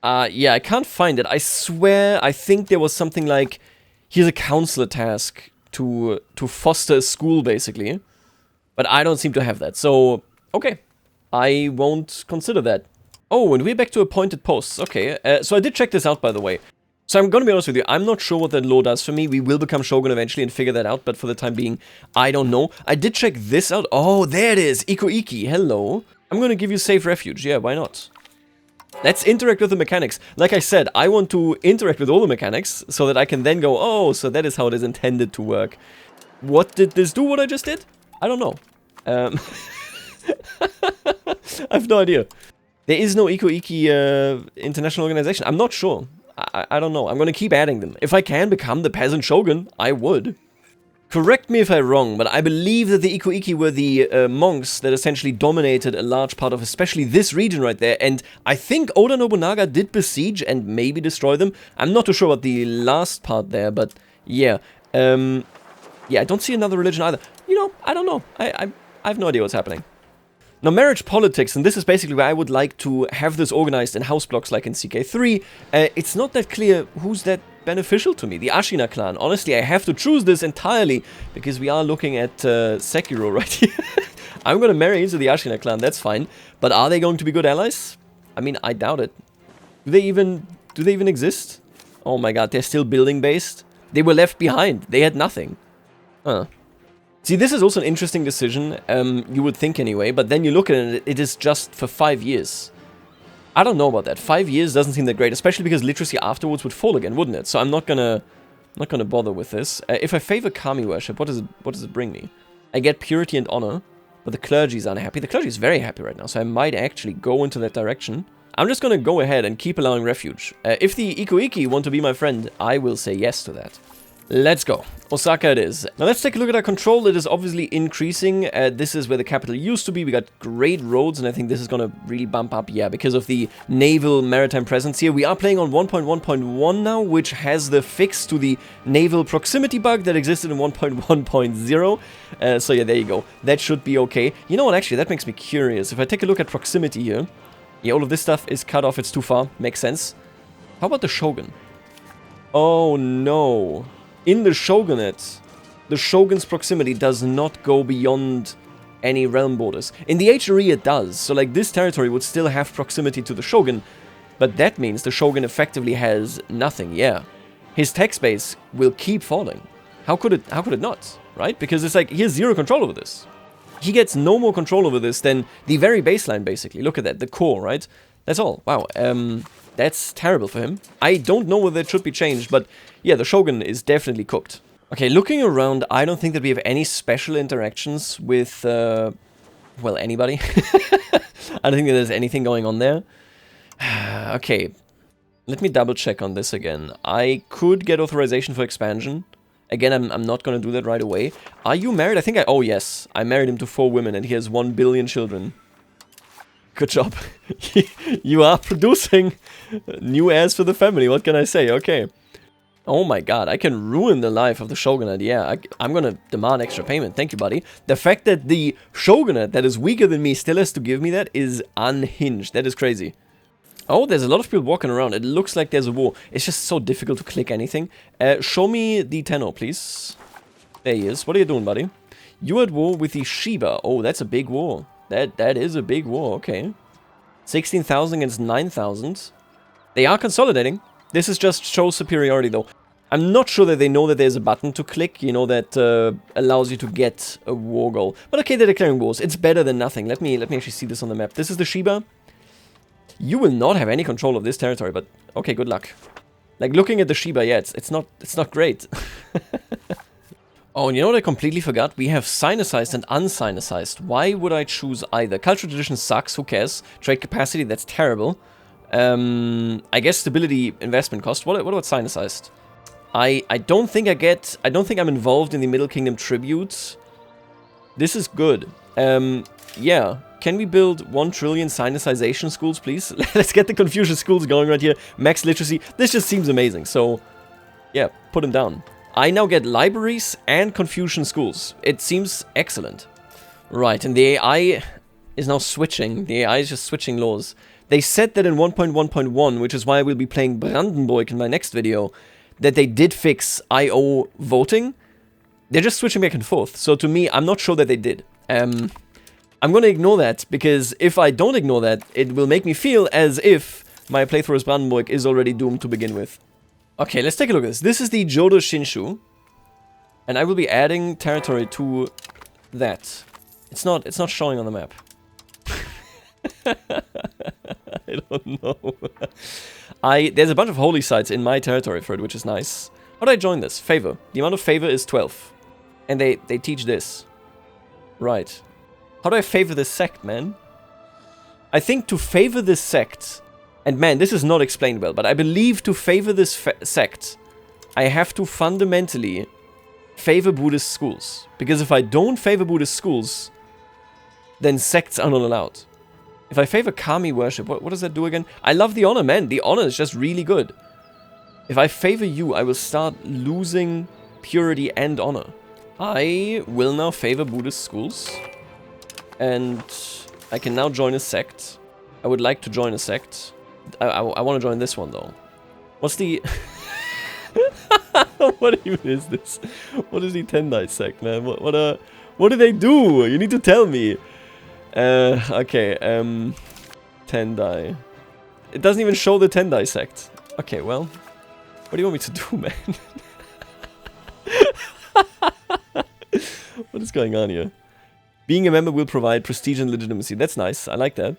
S1: I can't find it. I swear, I think there was something like, here's a counselor task to foster a school, basically. But I don't seem to have that. So, okay. I won't consider that. Oh, and we're back to appointed posts. Okay, so I did check this out, by the way. So I'm gonna be honest with you, I'm not sure what that law does for me. We will become Shogun eventually and figure that out, but for the time being, I don't know. I did check this out. Oh, there it is. Iko-Iki, hello. I'm gonna give you safe refuge. Yeah, why not? Let's interact with the mechanics. Like I said, I want to interact with all the mechanics so that I can then go, oh, so that is how it is intended to work. What did this do, what I just did? I don't know. I have no idea. There is no Iko-Iki international organization. I'm not sure. I don't know. I'm going to keep adding them. If I can become the peasant shogun, I would. Correct me if I'm wrong, but I believe that the Iko-Iki were the monks that essentially dominated a large part of especially this region right there, and I think Oda Nobunaga did besiege and maybe destroy them. I'm not too sure about the last part there, but yeah. Yeah, I don't see another religion either. You know, I don't know. I have no idea what's happening. Now, marriage politics, and this is basically where I would like to have this organized in house blocks like in CK3. It's not that clear who's that beneficial to me. The Ashina clan. Honestly, I have to choose this entirely because we are looking at Sekiro right here. I'm going to marry into the Ashina clan, that's fine. But are they going to be good allies? I mean, I doubt it. Do they even exist? Oh my god, they're still building based? They were left behind. They had nothing. Huh. See, this is also an interesting decision, you would think anyway, but then you look at it, it is just for 5 years. I don't know about that. 5 years doesn't seem that great, especially because literacy afterwards would fall again, wouldn't it? So I'm not gonna bother with this. If I favor kami worship, what does it bring me? I get purity and honor, but the clergy is unhappy. The clergy is very happy right now, so I might actually go into that direction. I'm just gonna go ahead and keep allowing refuge. If the Iko-Iki want to be my friend, I will say yes to that. Let's go. Osaka it is. Now let's take a look at our control. It is obviously increasing. This is where the capital used to be. We got great roads, and I think this is going to really bump up, yeah, because of the naval maritime presence here. We are playing on 1.1.1 now, which has the fix to the naval proximity bug that existed in 1.1.0. So yeah, there you go. That should be okay. You know what, actually, that makes me curious. If I take a look at proximity here, yeah, all of this stuff is cut off. It's too far. Makes sense. How about the Shogun? Oh, no. In the shogunate, the shogun's proximity does not go beyond any realm borders. In the HRE it does, so like this territory would still have proximity to the shogun, but that means the shogun effectively has nothing, yeah. His tax base will keep falling. How could it not, right? Because it's like, he has zero control over this. He gets no more control over this than the very baseline, basically. Look at that, the core, right? That's all. Wow. That's terrible for him. I don't know whether it should be changed, but yeah, the Shogun is definitely cooked. Okay, looking around, I don't think that we have any special interactions with, well, anybody. I don't think that there's anything going on there. Okay, let me double check on this again. I could get authorization for expansion. Again, I'm not gonna do that right away. Are you married? I think oh yes, I married him to 4 women and he has 1 billion children. Good job. You are producing new heirs for the family, what can I say? Okay. Oh my god, I can ruin the life of the shogunate. Yeah, I'm gonna demand extra payment. Thank you, buddy. The fact that the shogunate that is weaker than me still has to give me that is unhinged. That is crazy. Oh, there's a lot of people walking around. It looks like there's a war. It's just so difficult to click anything. Show me the tenor, please. There he is. What are you doing, buddy? You at war with the Shiba. Oh, that's a big war. That is a big war. Okay. 16,000 against 9,000. They are consolidating. This is just shows superiority, though. I'm not sure that they know that there's a button to click, you know, that allows you to get a war goal. But okay, they're declaring wars. It's better than nothing. Let me actually see this on the map. This is the Shiba. You will not have any control of this territory, but okay, good luck. Like, looking at the Shiba, yeah, it's not great. Oh, and you know what I completely forgot? We have sinicized and unsinicized. Why would I choose either? Cultural tradition sucks, who cares? Trade capacity, that's terrible. I guess stability investment cost. What about sinicized? I don't think I'm involved in the Middle Kingdom tributes. This is good. Yeah. Can we build 1 trillion sinicization schools, please? Let's get the Confucius schools going right here. Max literacy. This just seems amazing. So, yeah, put them down. I now get libraries and Confucian schools. It seems excellent. Right, and the AI is now switching. The AI is just switching laws. They said that in 1.1.1, which is why I will be playing Brandenburg in my next video, that they did fix IO voting. They're just switching back and forth. So to me, I'm not sure that they did. I'm going to ignore that, because if I don't ignore that, it will make me feel as if my playthrough as Brandenburg is already doomed to begin with. Okay, let's take a look at this. This is the Jodo Shinshu, and I will be adding territory to that. It's not showing on the map. I don't know. There's a bunch of holy sites in my territory for it, which is nice. How do I join this? Favor. The amount of favor is 12. And they teach this. Right. How do I favor this sect, man? I think to favor this sect... And man, this is not explained well, but I believe to favor this sect, I have to fundamentally favor Buddhist schools. Because if I don't favor Buddhist schools, then sects are not allowed. If I favor Kami worship, what does that do again? I love the honor, man. The honor is just really good. If I favor you, I will start losing purity and honor. I will now favor Buddhist schools. And I can now join a sect. I would like to join a sect. I want to join this one, though. What's the... What even is this? What is the Tendai sect, man? What do they do? You need to tell me. Okay, Tendai. It doesn't even show the Tendai sect. Okay, well, what do you want me to do, man? What is going on here? Being a member will provide prestige and legitimacy. That's nice. I like that.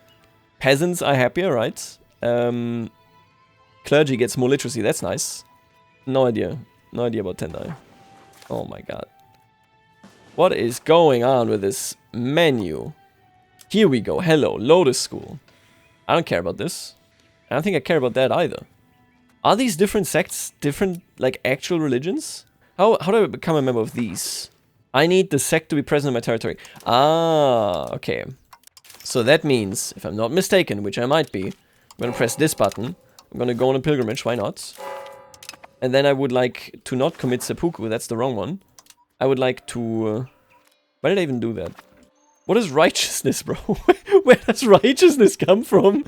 S1: Peasants are happier, right? Clergy gets more literacy. That's nice. No idea. No idea about Tendai. Oh my god. What is going on with this menu? Here we go. Hello, Lotus School. I don't care about this. I don't think I care about that either. Are these different sects different, like, actual religions? How do I become a member of these? I need the sect to be present in my territory. Ah, okay. So that means, if I'm not mistaken, which I might be, I'm gonna press this button. I'm gonna go on a pilgrimage, why not? And then I would like to not commit seppuku, that's the wrong one. I would like to... why did I even do that? What is righteousness, bro? Where does righteousness come from?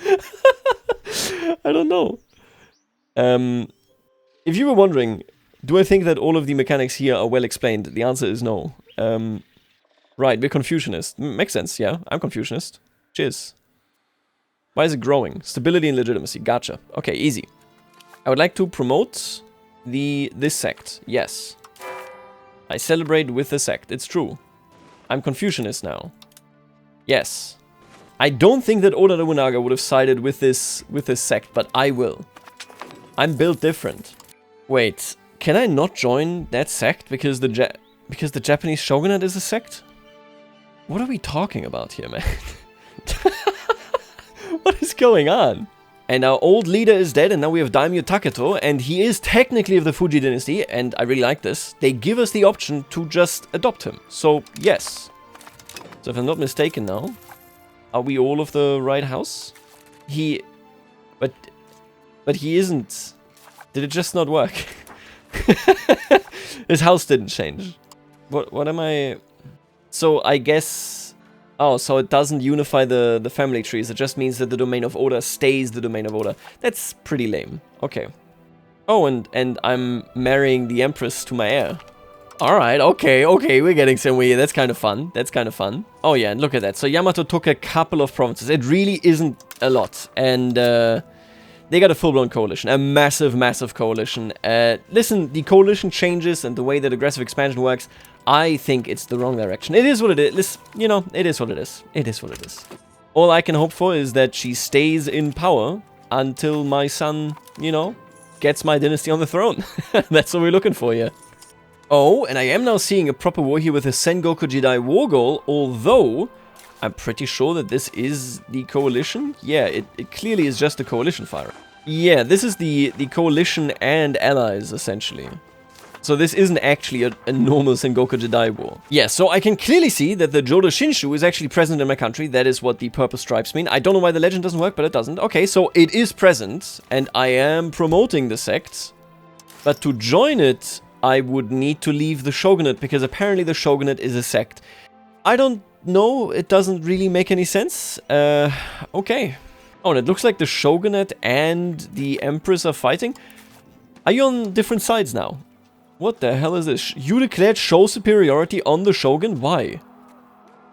S1: I don't know. If you were wondering, do I think that all of the mechanics here are well explained? The answer is no. Right, we're Confucianist. Makes sense, yeah. I'm Confucianist. Cheers. Why is it growing? Stability and legitimacy. Gotcha. Okay, easy. I would like to promote this sect. Yes. I celebrate with the sect. It's true. I'm Confucianist now. Yes. I don't think that Oda Nobunaga would have sided with this sect, but I will. I'm built different. Wait, can I not join that sect because the Japanese shogunate is a sect? What are we talking about here, man? What is going on? And our old leader is dead, and now we have Daimyo Taketo, and he is technically of the Fuji dynasty, and I really like this. They give us the option to just adopt him. So, yes. So if I'm not mistaken now, are we all of the right house? But he isn't. Did it just not work? His house didn't change. What am I... So I guess... Oh, so it doesn't unify the family trees. It just means that the domain of Oda stays the domain of Oda. That's pretty lame. Okay. Oh, and I'm marrying the Empress to my heir. Alright, okay, we're getting somewhere. That's kind of fun. That's kind of fun. Oh yeah, and look at that. So Yamato took a couple of provinces. It really isn't a lot. And they got a full-blown coalition. A massive, massive coalition. Listen, the coalition changes and the way that aggressive expansion works, I think it's the wrong direction. It is what it is. Listen, you know, it is what it is. It is what it is. All I can hope for is that she stays in power until my son, you know, gets my dynasty on the throne. That's what we're looking for here. Oh, and I am now seeing a proper war here with a Sengoku Jidai war goal, although I'm pretty sure that this is the coalition. Yeah, it clearly is just a coalition fire. Yeah, this is the coalition and allies, essentially. So this isn't actually a normal Sengoku Jidai war. Yeah, so I can clearly see that the Jodo Shinshu is actually present in my country. That is what the purple stripes mean. I don't know why the legend doesn't work, but it doesn't. Okay, so it is present, and I am promoting the sect. But to join it, I would need to leave the shogunate, because apparently the shogunate is a sect. I don't know, it doesn't really make any sense. Okay. Oh, and it looks like the shogunate and the empress are fighting. Are you on different sides now? What the hell is this? You declared show superiority on the shogun? Why?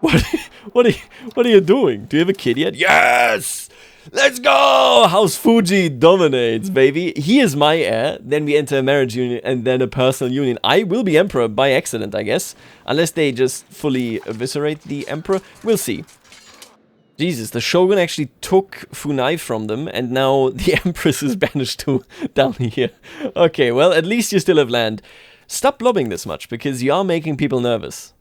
S1: What are you doing? Do you have a kid yet? Yes! Let's go! House Fuji dominates, baby. He is my heir. Then we enter a marriage union and then a personal union. I will be emperor by accident, I guess. Unless they just fully eviscerate the emperor. We'll see. Jesus, the shogun actually took Funai from them, and now the empress is banished to down here. Okay, well, at least you still have land. Stop lobbing this much, because you are making people nervous.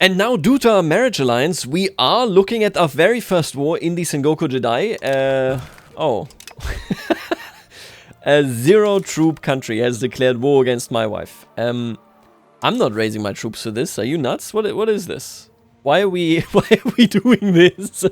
S1: And now, due to our marriage alliance, we are looking at our very first war in the Sengoku Jidai. A zero-troop country has declared war against my wife. I'm not raising my troops for this. Are you nuts? What is this? Why are we doing this?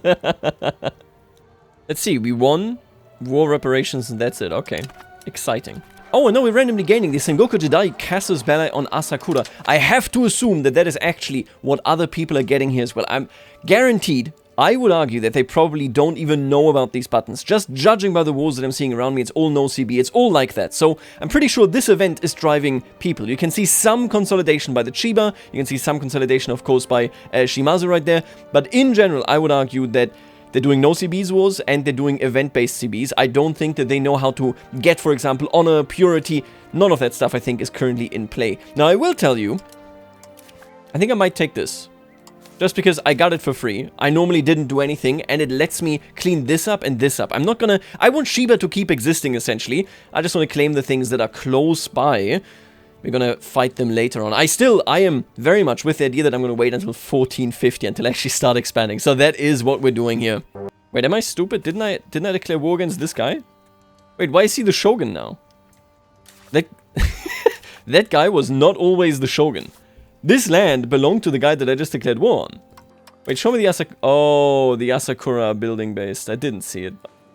S1: Let's see, we won war reparations and that's it. Okay, exciting. Oh, and no, we're randomly gaining the Sengoku Jidai Casus Belli on Asakura. I have to assume that that is actually what other people are getting here as well. I'm guaranteed, I would argue that they probably don't even know about these buttons. Just judging by the wars that I'm seeing around me, it's all no CB, it's all like that. So I'm pretty sure this event is driving people. You can see some consolidation by the Chiba, you can see some consolidation, of course, by Shimazu right there. But in general, I would argue that they're doing no CBs wars and they're doing event-based CBs. I don't think that they know how to get, for example, honor, purity. None of that stuff, I think, is currently in play. Now, I will tell you, I think I might take this. Just because I got it for free. I normally didn't do anything, and it lets me clean this up and this up. I'm not gonna... I want Shiba to keep existing, essentially. I just want to claim the things that are close by. We're gonna fight them later on. I am very much with the idea that I'm gonna wait until 1450 until I actually start expanding. So that is what we're doing here. Wait, am I stupid? Didn't I declare war against this guy? Wait, why is he the shogun now? That guy was not always the shogun. This land belonged to the guy that I just declared war on. Wait, show me the Asakura. Oh, the Asakura building based. I didn't see it.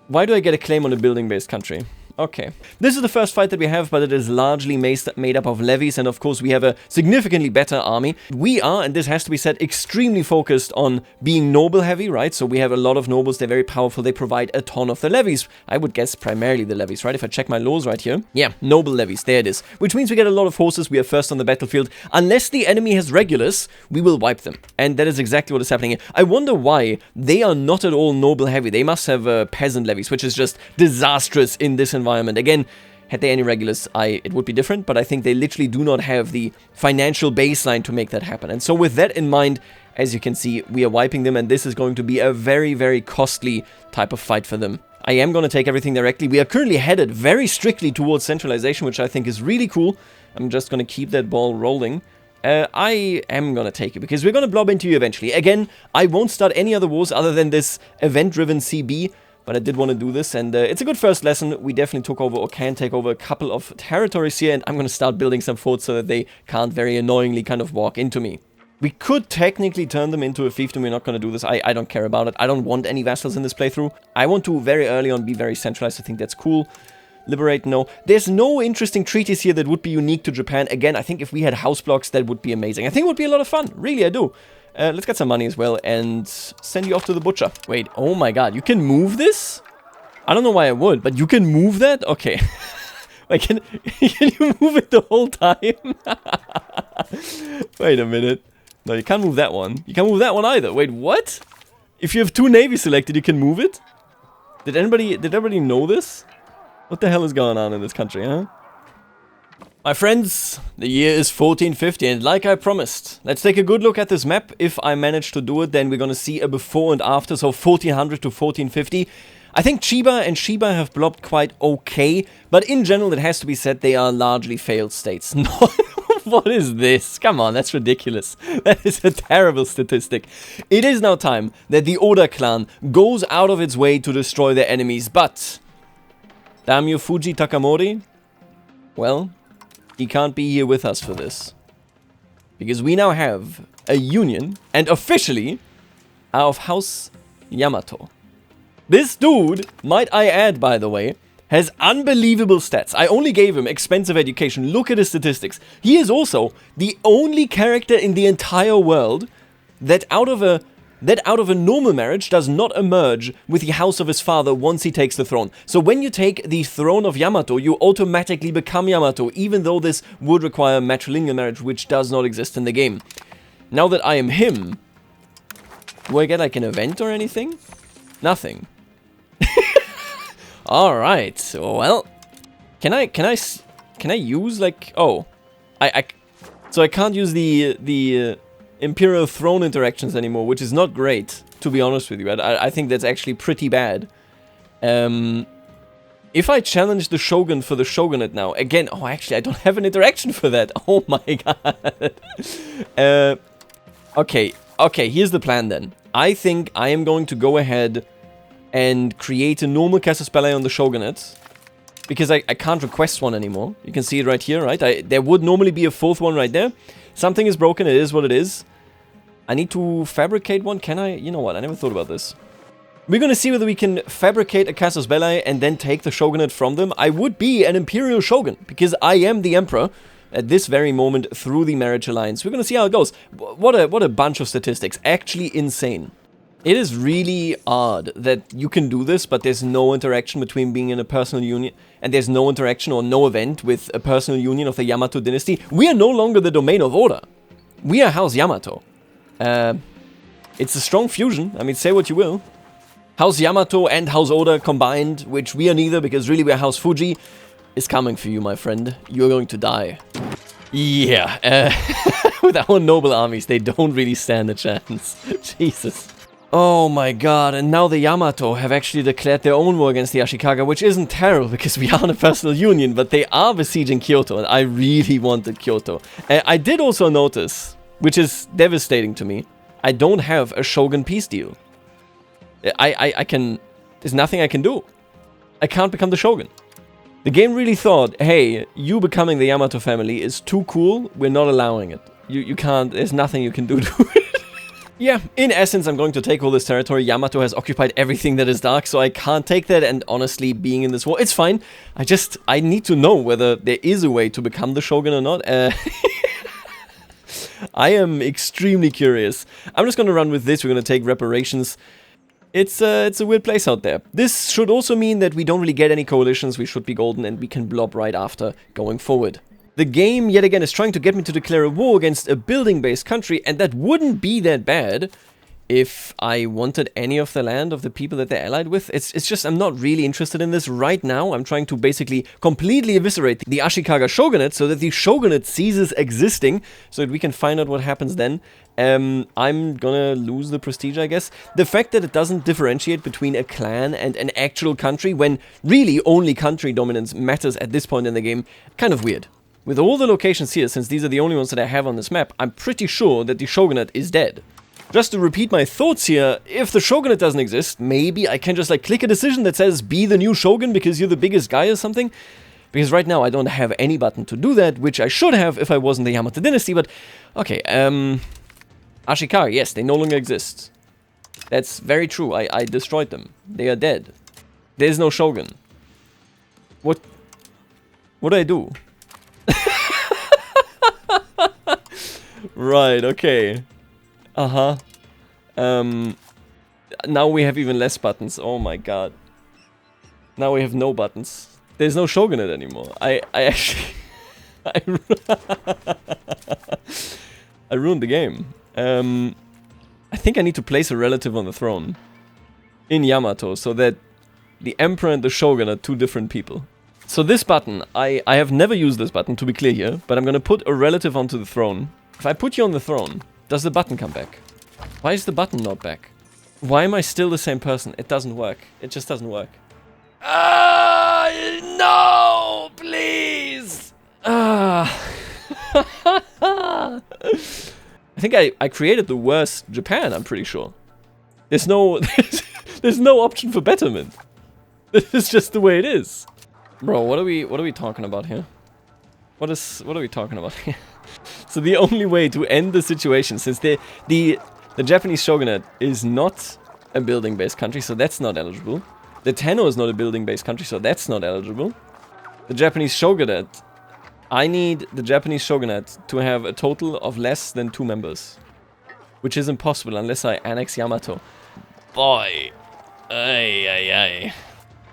S1: Why do I get a claim on a building based country? Okay. This is the first fight that we have, but it is largely made up of levies, and of course we have a significantly better army. We are, and this has to be said, extremely focused on being noble heavy, right? So we have a lot of nobles, they're very powerful, they provide a ton of the levies. I would guess primarily the levies, right? If I check my laws right here. Yeah, noble levies, there it is. Which means we get a lot of horses, we are first on the battlefield. Unless the enemy has regulars, we will wipe them. And that is exactly what is happening here. I wonder why they are not at all noble heavy. They must have peasant levies, which is just disastrous in this environment. Again, had they any regulars, it would be different, but I think they literally do not have the financial baseline to make that happen. And so with that in mind, as you can see, we are wiping them, and this is going to be a very, very costly type of fight for them. I am going to take everything directly. We are currently headed very strictly towards centralization, which I think is really cool. I'm just going to keep that ball rolling. I am going to take it, because we're going to blob into you eventually. Again, I won't start any other wars other than this event-driven CB, but I did want to do this, and it's a good first lesson. We definitely took over, or can take over, a couple of territories here, and I'm going to start building some forts so that they can't very annoyingly kind of walk into me. We could technically turn them into a fiefdom. We're not going to do this. I don't care about it. I don't want any vassals in this playthrough. I want to very early on be very centralized. I think that's cool. Liberate, no. There's no interesting treaties here that would be unique to Japan. Again, I think if we had house blocks, that would be amazing. I think it would be a lot of fun. Really, I do. Let's get some money as well and send you off to the butcher. Wait, oh my god, you can move this? I don't know why I would, but you can move that? Okay. Like, can you move it the whole time? Wait a minute. No, you can't move that one. You can't move that one either. Wait, what? If you have 2 navy selected, you can move it? Did everybody know this? What the hell is going on in this country, huh? My friends, the year is 1450, and like I promised, let's take a good look at this map. If I manage to do it, then we're gonna see a before and after, so 1400 to 1450. I think Chiba and Shiba have blobbed quite okay, but in general, it has to be said they are largely failed states. No, what is this? Come on, that's ridiculous. That is a terrible statistic. It is now time that the Oda clan goes out of its way to destroy their enemies, but Daimyo Fuji Takamori, well, he can't be here with us for this. Because we now have a union, and officially, of House Yamato. This dude, might I add by the way, has unbelievable stats. I only gave him expensive education. Look at his statistics. He is also the only character in the entire world that out of a normal marriage does not emerge with the house of his father once he takes the throne. So when you take the throne of Yamato, you automatically become Yamato, even though this would require matrilineal marriage, which does not exist in the game. Now that I am him, do I get like an event or anything? Nothing. Alright, well, can I use like, oh, so I can't use the Imperial Throne interactions anymore, which is not great, to be honest with you. I think that's actually pretty bad. If I challenge the Shogun for the Shogunate now, again, oh, actually, I don't have an interaction for that. Oh my god. Okay, here's the plan then. I think I am going to go ahead and create a normal casus belli on the Shogunate, because I can't request one anymore. You can see it right here, right? There would normally be a 4th one right there. Something is broken, it is what it is. I need to fabricate one, can I? You know what, I never thought about this. We're gonna see whether we can fabricate a casus belli and then take the Shogunate from them. I would be an Imperial Shogun, because I am the Emperor at this very moment through the marriage alliance. We're gonna see how it goes. What a bunch of statistics, actually insane. It is really odd that you can do this, but there's no interaction between being in a personal union, and there's no interaction or no event with a personal union of the Yamato dynasty. We are no longer the domain of Oda. We are House Yamato. It's a strong fusion. I mean, say what you will. House Yamato and House Oda combined, which we are neither, because really we're House Fuji, is coming for you, my friend. You're going to die. Yeah, with our noble armies, they don't really stand a chance. Jesus. Oh my god, and now the Yamato have actually declared their own war against the Ashikaga, which isn't terrible because we are in a personal union, but they are besieging Kyoto, and I really wanted Kyoto. I did also notice, which is devastating to me, I don't have a Shogun peace deal. There's nothing I can do. I can't become the Shogun. The game really thought, hey, you becoming the Yamato family is too cool, we're not allowing it. You can't, there's nothing you can do to it. Yeah, in essence, I'm going to take all this territory. Yamato has occupied everything that is dark, so I can't take that, and honestly, being in this war, it's fine. I need to know whether there is a way to become the Shogun or not. I am extremely curious. I'm just gonna run with this. We're gonna take reparations. It's a weird place out there. This should also mean that we don't really get any coalitions. We should be golden, and we can blob right after going forward. The game, yet again, is trying to get me to declare a war against a building-based country, and that wouldn't be that bad if I wanted any of the land of the people that they're allied with. It's just, I'm not really interested in this right now. I'm trying to basically completely eviscerate the Ashikaga shogunate so that the shogunate ceases existing, so that we can find out what happens then. I'm gonna lose the prestige, I guess. The fact that it doesn't differentiate between a clan and an actual country, when really only country dominance matters at this point in the game, kind of weird. With all the locations here, since these are the only ones that I have on this map, I'm pretty sure that the shogunate is dead. Just to repeat my thoughts here, if the shogunate doesn't exist, maybe I can just like click a decision that says be the new shogun because you're the biggest guy or something. Because right now I don't have any button to do that, which I should have if I wasn't the Yamato dynasty, but okay, Ashikaga, yes, they no longer exist. That's very true, I destroyed them. They are dead. There's no shogun. What do I do? Right, okay. Uh-huh. Now we have even less buttons. Oh my god. Now we have no buttons. There's no shogunate anymore. I actually... I ruined the game. I think I need to place a relative on the throne. In Yamato, so that the emperor and the shogun are two different people. So this button, I have never used this button, to be clear here, but I'm gonna put a relative onto the throne. If I put you on the throne, does the button come back? Why is the button not back? Why am I still the same person? It doesn't work. It just doesn't work. No! Please! I think I created the worst Japan, I'm pretty sure. There's no... there's no option for betterment. This is just the way it is. Bro, what are we talking about here? What are we talking about here? So the only way to end the situation, since the Japanese shogunate is not a building-based country, so that's not eligible. The Tenno is not a building-based country, so that's not eligible. The Japanese shogunate, I need the Japanese shogunate to have a total of less than 2 members. Which is impossible unless I annex Yamato. Boy. Ay, ay, ay.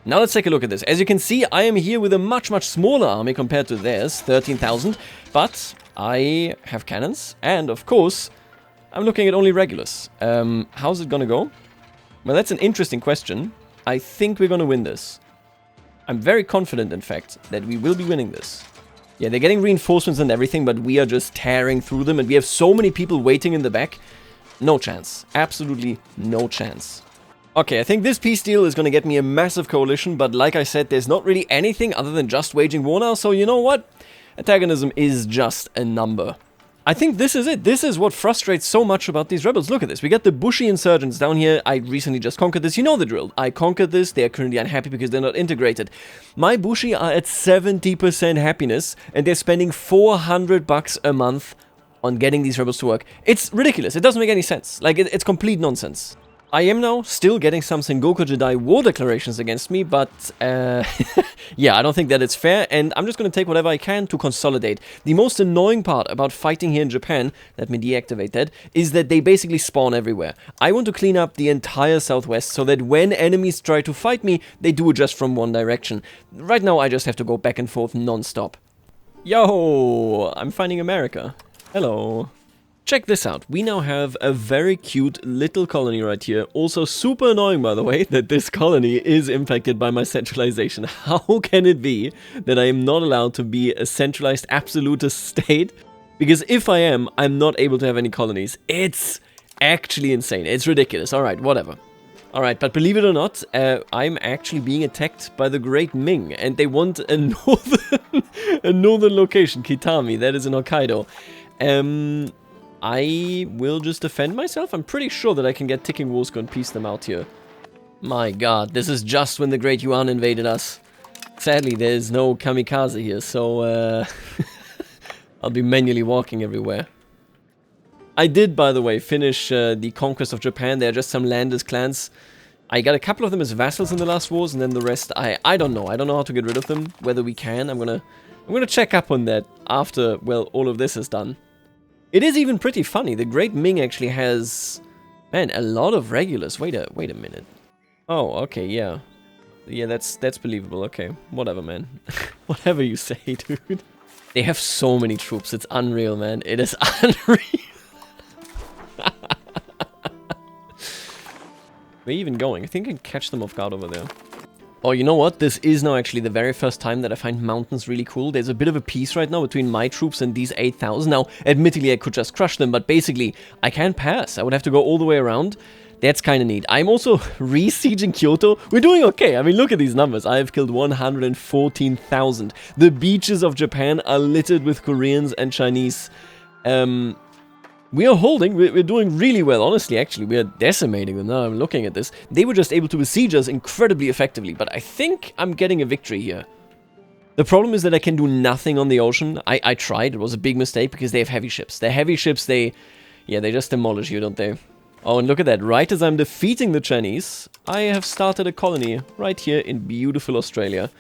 S1: Now let's take a look at this. As you can see, I am here with a much, much smaller army compared to theirs, 13,000. But I have cannons, and of course, I'm looking at only regulars. How's it gonna go? Well, that's an interesting question. I think we're gonna win this. I'm very confident, in fact, that we will be winning this. Yeah, they're getting reinforcements and everything, but we are just tearing through them, and we have so many people waiting in the back. No chance. Absolutely no chance. Okay, I think this peace deal is gonna get me a massive coalition, but like I said, there's not really anything other than just waging war now, so you know what? Antagonism is just a number. I think this is it. This is what frustrates so much about these rebels. Look at this. We got the Bushi insurgents down here. I recently just conquered this. You know the drill. I conquered this. They are currently unhappy because they're not integrated. My Bushi are at 70% happiness, and they're spending 400 bucks a month on getting these rebels to work. It's ridiculous. It doesn't make any sense. Like, it's complete nonsense. I am now still getting some Sengoku Jidai war declarations against me, but yeah, I don't think that it's fair, and I'm just going to take whatever I can to consolidate. The most annoying part about fighting here in Japan, let me deactivate that, is that they basically spawn everywhere. I want to clean up the entire southwest so that when enemies try to fight me, they do it just from one direction. Right now I just have to go back and forth non-stop. Yo, I'm finding America. Hello. Check this out, we now have a very cute little colony right here. Also super annoying, by the way, that this colony is impacted by my centralization. How can it be that I am not allowed to be a centralized absolutist state? Because if I am, I'm not able to have any colonies. It's actually insane. It's ridiculous. Alright, whatever. Alright, but believe it or not, I'm actually being attacked by the Great Ming, and they want a northern location, Kitami, that is in Hokkaido. I will just defend myself. I'm pretty sure that I can get Ticking Walls and piece them out here. My god, this is just when the Great Yuan invaded us. Sadly, there's no kamikaze here, so I'll be manually walking everywhere. I did, by the way, finish the conquest of Japan. There are just some landless clans. I got a couple of them as vassals in the last wars, and then the rest, I don't know. I don't know how to get rid of them, whether we can. I'm gonna check up on that after, well, all of this is done. It is even pretty funny. The Great Ming actually has, man, a lot of regulars. Wait a minute. Oh, okay, yeah. Yeah, that's believable. Okay, whatever, man. Whatever you say, dude. They have so many troops. It's unreal, man. It is unreal. Where are you even going? I think I can catch them off guard over there. Oh, you know what? This is now actually the very first time that I find mountains really cool. There's a bit of a peace right now between my troops and these 8,000. Now, admittedly, I could just crush them, but basically, I can't pass. I would have to go all the way around. That's kind of neat. I'm also re-sieging Kyoto. We're doing okay. I mean, look at these numbers. I have killed 114,000. The beaches of Japan are littered with Koreans and Chinese. We are holding, we're doing really well, honestly, actually. We are decimating them now. I'm looking at this. They were just able to besiege us incredibly effectively, but I think I'm getting a victory here. The problem is that I can do nothing on the ocean. I tried. It was a big mistake because they have heavy ships. Their heavy ships, they just demolish you, don't they? Oh, and look at that. Right as I'm defeating the Chinese, I have started a colony right here in beautiful Australia.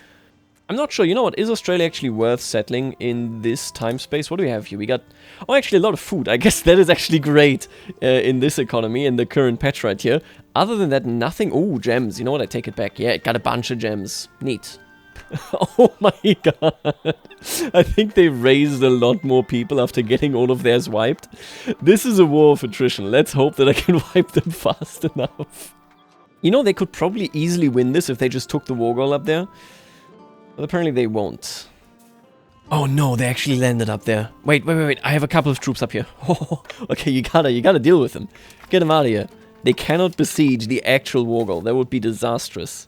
S1: I'm not sure, you know what, is Australia actually worth settling in this time space? What do we have here? We got, oh, actually a lot of food. I guess that is actually great in this economy, in the current patch right here. Other than that, nothing. Oh, gems. You know what, I take it back. Yeah, it got a bunch of gems. Neat. Oh my god. I think they raised a lot more people after getting all of theirs wiped. This is a war of attrition. Let's hope that I can wipe them fast enough. You know, they could probably easily win this if they just took the war goal up there. But apparently they won't. Oh no, they actually landed up there. Wait. I have a couple of troops up here. Oh, okay, you gotta deal with them. Get them out of here. They cannot besiege the actual war goal. That would be disastrous.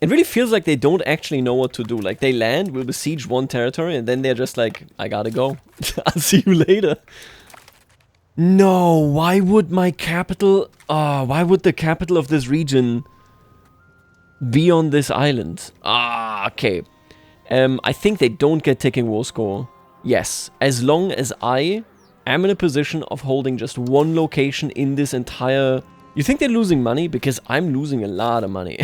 S1: It really feels like they don't actually know what to do. Like, they land, will besiege one territory, and then they're just like, I gotta go. I'll see you later. No, why would my capital... why would the capital of this region be on this island? Okay. I think they don't get ticking war score. Yes, as long as I am in a position of holding just one location in this entire... You think they're losing money? Because I'm losing a lot of money.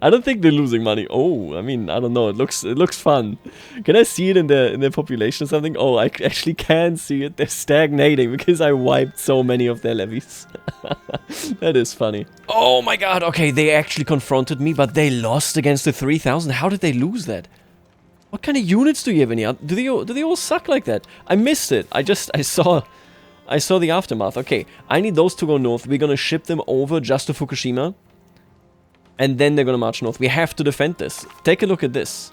S1: I don't think they're losing money. Oh, I mean, I don't know. It looks fun. Can I see it in their population or something? Oh, I actually can see it. They're stagnating because I wiped so many of their levies. That is funny. Oh my god. Okay, they actually confronted me, but they lost against the 3,000. How did they lose that? What kind of units do you have in here? Do they all suck like that? I missed it. I saw the aftermath. Okay, I need those to go north. We're gonna ship them over just to Fukushima. And then they're gonna march north. We have to defend this. Take a look at this.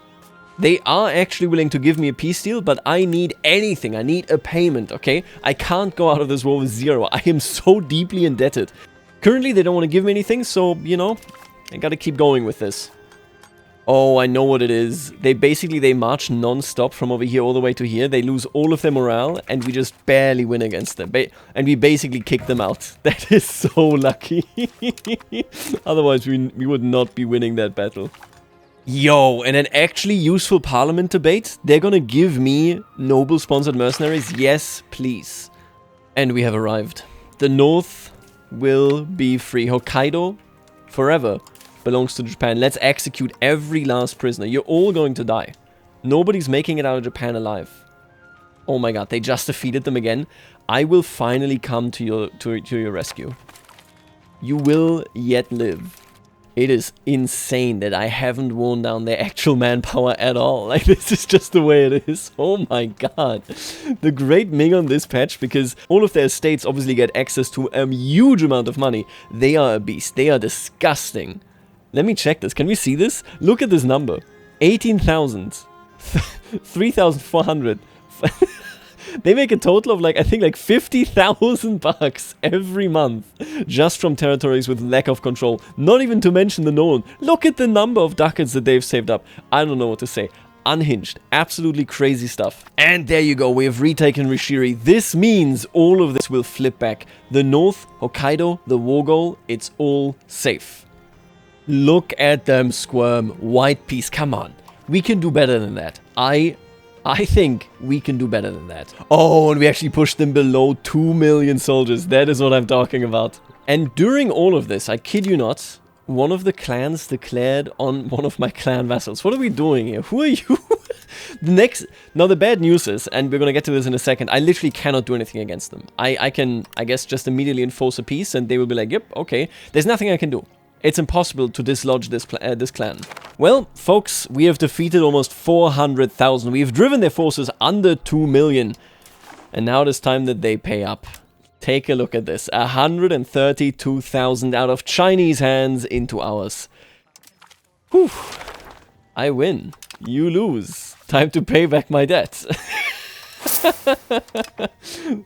S1: They are actually willing to give me a peace deal, but I need anything. I need a payment, okay? I can't go out of this war with zero. I am so deeply indebted. Currently, they don't want to give me anything, so, you know, I gotta keep going with this. Oh, I know what it is. They march non-stop from over here all the way to here. They lose all of their morale, and we just barely win against them. And we basically kick them out. That is so lucky. Otherwise, we would not be winning that battle. Yo, and an actually useful parliament debate? They're gonna give me noble-sponsored mercenaries? Yes, please. And we have arrived. The north will be free. Hokkaido, forever, belongs to Japan. Let's execute every last prisoner. You're all going to die. Nobody's making it out of Japan alive. Oh my god, they just defeated them again. I will finally come to your rescue. You will yet live. It is insane that I haven't worn down their actual manpower at all. Like, this is just the way it is. Oh my god. The great Ming on this patch, because all of their estates obviously get access to a huge amount of money. They are a beast. They are disgusting. Let me check this. Can we see this? Look at this number. 18,000. 3,400. They make a total of, like, I think, like 50,000 bucks every month just from territories with lack of control. Not even to mention the known. Look at the number of ducats that they've saved up. I don't know what to say. Unhinged. Absolutely crazy stuff. And there you go. We have retaken Rishiri. This means all of this will flip back. The north, Hokkaido, the war goal, it's all safe. Look at them squirm. White peace. Come on. We can do better than that. I think we can do better than that. Oh, and we actually pushed them below 2 million soldiers. That is what I'm talking about. And during all of this, I kid you not, one of the clans declared on one of my clan vassals. What are we doing here? Who are you? Now the bad news is, and we're gonna get to this in a second, I literally cannot do anything against them. I can, I guess, just immediately enforce a peace and they will be like, yep, okay. There's nothing I can do. It's impossible to dislodge this clan. Well, folks, we have defeated almost 400,000. We've driven their forces under 2 million. And now it is time that they pay up. Take a look at this. 132,000 out of Chinese hands into ours. Whew. I win. You lose. Time to pay back my debt.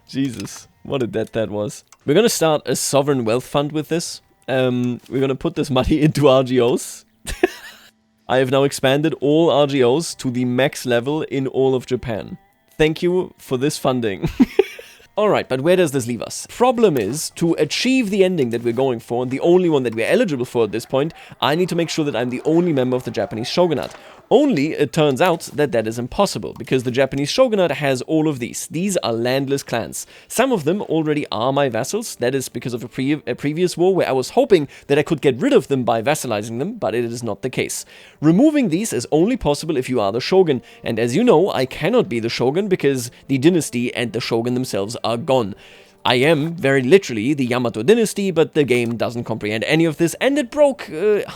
S1: Jesus, what a debt that was. We're gonna start a sovereign wealth fund with this. We're gonna put this money into RGOs. I have now expanded all RGOs to the max level in all of Japan. Thank you for this funding. Alright, but where does this leave us? Problem is, to achieve the ending that we're going for, and the only one that we're eligible for at this point, I need to make sure that I'm the only member of the Japanese shogunate. Only, it turns out that that is impossible, because the Japanese shogunate has all of these. These are landless clans. Some of them already are my vassals. That is because of a previous war where I was hoping that I could get rid of them by vassalizing them, but it is not the case. Removing these is only possible if you are the shogun, and as you know, I cannot be the shogun because the dynasty and the shogun themselves are gone. I am, very literally, the Yamato dynasty, but the game doesn't comprehend any of this, and it broke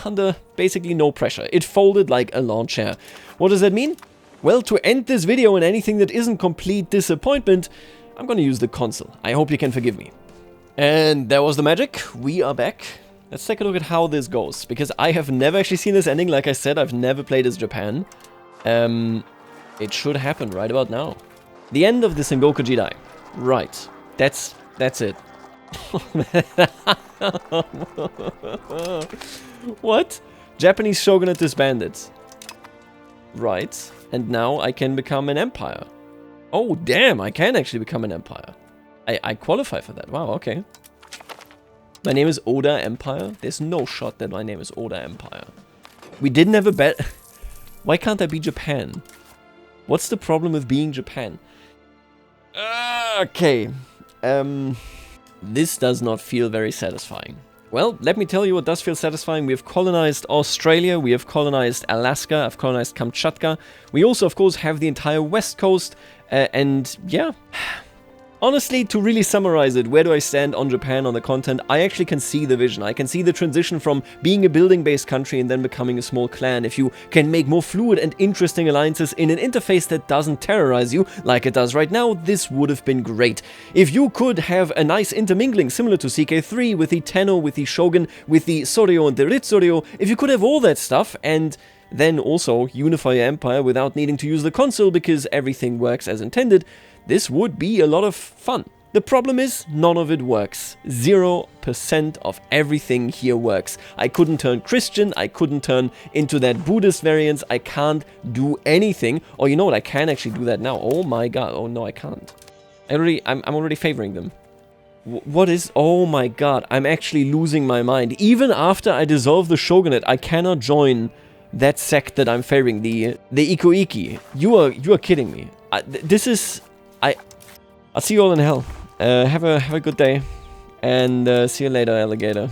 S1: under basically no pressure. It folded like a lawn chair. What does that mean? Well, to end this video and anything that isn't complete disappointment, I'm gonna use the console. I hope you can forgive me. And there was the magic. We are back. Let's take a look at how this goes, because I have never actually seen this ending. Like I said, I've never played as Japan. It should happen right about now. The end of the Sengoku Jidai. Right. That's it. What? Japanese shogunate disbanded. Right. And now I can become an empire. Oh, damn, I can actually become an empire. I qualify for that. Wow, okay. My name is Oda Empire. There's no shot that my name is Oda Empire. We didn't have a bet. Why can't I be Japan? What's the problem with being Japan? Okay. This does not feel very satisfying. Well, let me tell you what does feel satisfying. We have colonized Australia, we have colonized Alaska, I've colonized Kamchatka. We also, of course, have the entire West Coast, and yeah. Honestly, to really summarize it, where do I stand on Japan, on the content? I actually can see the vision. I can see the transition from being a building-based country and then becoming a small clan. If you can make more fluid and interesting alliances in an interface that doesn't terrorize you like it does right now, this would have been great. If you could have a nice intermingling similar to CK3 with the Tenno, with the Shogun, with the Soryo and the Ritsuryo, if you could have all that stuff and then also unify your empire without needing to use the console because everything works as intended, this would be a lot of fun. The problem is, none of it works. 0% of everything here works. I couldn't turn Christian, I couldn't turn into that Buddhist variant, I can't do anything. Or you know what, I can actually do that now. Oh my god, oh no I can't. I'm already favoring them. What is, oh my god, I'm actually losing my mind. Even after I dissolve the shogunate, I cannot join that sect that I'm favoring, the Ikoiki. You are kidding me. This is... I'll see you all in hell. Have a good day, and see you later, alligator.